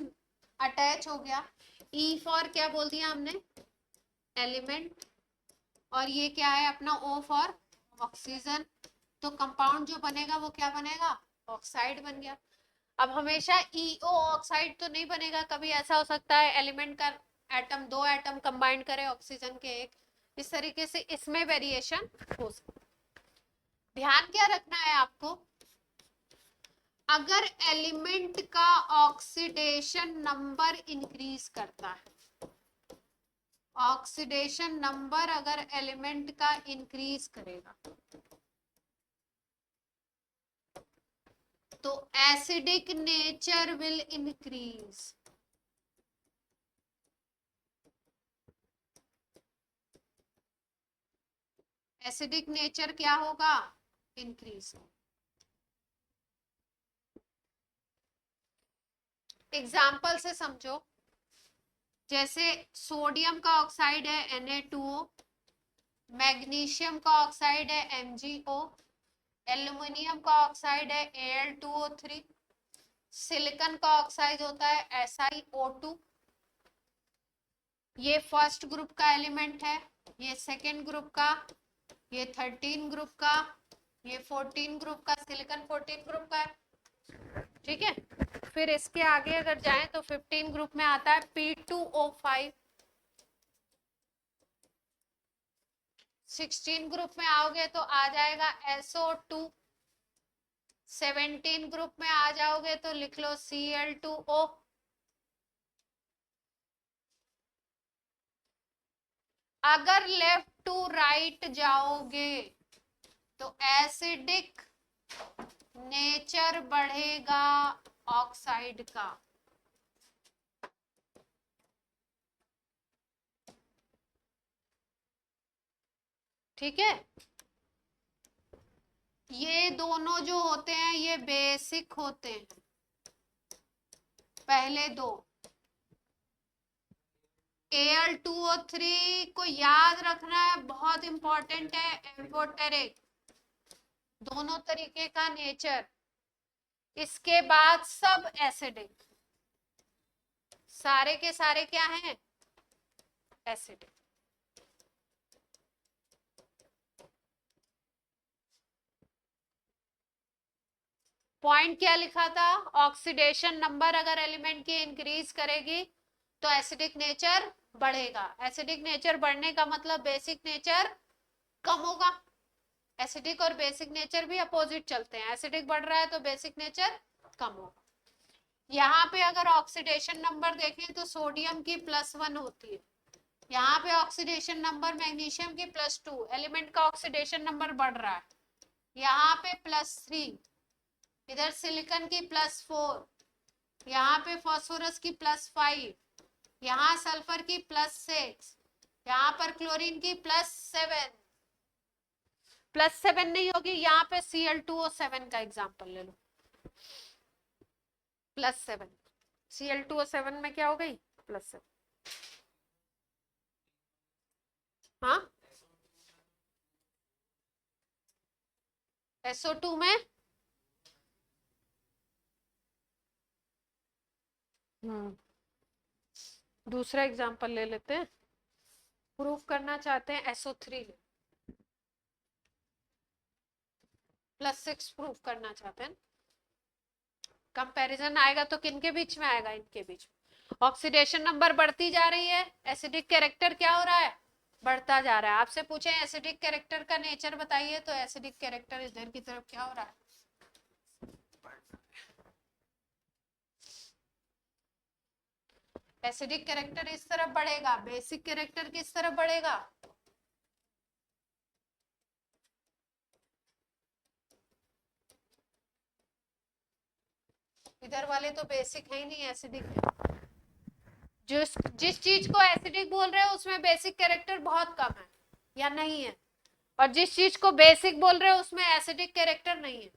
अटैच हो गया। ई फॉर क्या बोल दिया हमने, एलिमेंट, और ये क्या है अपना ओ फॉर ऑक्सीजन। तो कंपाउंड जो बनेगा वो क्या बनेगा, ऑक्साइड बन गया। अब हमेशा ईओ ऑक्साइड तो नहीं बनेगा, कभी ऐसा हो सकता है एलिमेंट का एटम, दो एटम कंबाइन करे ऑक्सीजन के एक, इस तरीके से इसमें वेरिएशन हो सकता है। ध्यान क्या रखना है आपको, अगर एलिमेंट का ऑक्सीडेशन नंबर इंक्रीज करता है, ऑक्सीडेशन नंबर अगर एलिमेंट का इंक्रीज करेगा तो acidic nature will increase. Acidic nature क्या होगा, इंक्रीज। एग्जाम्पल से समझो, जैसे सोडियम का ऑक्साइड है Na2O, मैग्नीशियम का ऑक्साइड है MgO, एल्युमिनियम का ऑक्साइड है Al2O3, सिलिकॉन का ऑक्साइड होता है SiO2। ये फर्स्ट ग्रुप का एलिमेंट है, ये सेकेंड ग्रुप का, ये 13 ग्रुप का, ये 14 ग्रुप का, सिलिकॉन 14 ग्रुप का है। ठीक है, फिर इसके आगे अगर जाएं तो 15 ग्रुप में आता है P2O5। 16 ग्रुप में आओगे तो आ जाएगा SO2। 17 ग्रुप में आ जाओगे तो लिख लो Cl2O। अगर लेफ्ट टू राइट जाओगे तो एसिडिक नेचर बढ़ेगा ऑक्साइड का। ठीक है, ये दोनों जो होते हैं ये बेसिक होते हैं, पहले दो। Al2O3 को याद रखना है, बहुत इंपॉर्टेंट है, एम्फोटेरिक, दोनों तरीके का नेचर। इसके बाद सब एसिडिक, सारे के सारे क्या हैं, एसिडिक। पॉइंट क्या लिखा था, ऑक्सीडेशन नंबर अगर एलिमेंट की इंक्रीज करेगी तो एसिडिक नेचर बढ़ेगा। एसिडिक नेचर बढ़ने का मतलब बेसिक नेचर कम होगा। एसिडिक और बेसिक नेचर भी अपोजिट चलते हैं, एसिडिक बढ़ रहा है तो बेसिक नेचर कम होगा। यहाँ पे अगर ऑक्सीडेशन नंबर देखें तो सोडियम की +1 होती है, यहाँ पे ऑक्सीडेशन नंबर मैग्नीशियम की +2, एलिमेंट का ऑक्सीडेशन नंबर बढ़ रहा है। यहाँ पे +3, इधर सिलिकॉन की +4, यहाँ पे फास्फोरस की +5, यहाँ सल्फर की +6, यहाँ पर क्लोरीन की +7। +7 नहीं होगी, यहाँ पे Cl2O7 का एग्जांपल ले लो। +7, Cl2O7 में क्या हो गई, +7। हाँ, SO2 में दूसरा एग्जांपल ले लेते हैं, प्रूफ करना चाहते हैं SO3 +6 प्रूफ करना चाहते हैं। कंपैरिजन आएगा तो किनके बीच में आएगा, इनके बीच में। ऑक्सीडेशन नंबर बढ़ती जा रही है, एसिडिक कैरेक्टर क्या हो रहा है, बढ़ता जा रहा है। आपसे पूछे एसिडिक कैरेक्टर का नेचर बताइए तो एसिडिक कैरेक्टर इधर की तरफ क्या हो रहा है, एसिडिक कैरेक्टर इस तरफ बढ़ेगा, बेसिक कैरेक्टर किस तरफ बढ़ेगा? इधर वाले तो बेसिक है ही नहीं, एसिडिक है। जिस चीज को एसिडिक बोल रहे हो उसमें बेसिक कैरेक्टर बहुत कम है या नहीं है, और जिस चीज को बेसिक बोल रहे हो उसमें एसिडिक कैरेक्टर नहीं है।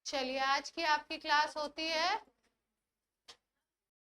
चलिए आज की आपकी क्लास होती है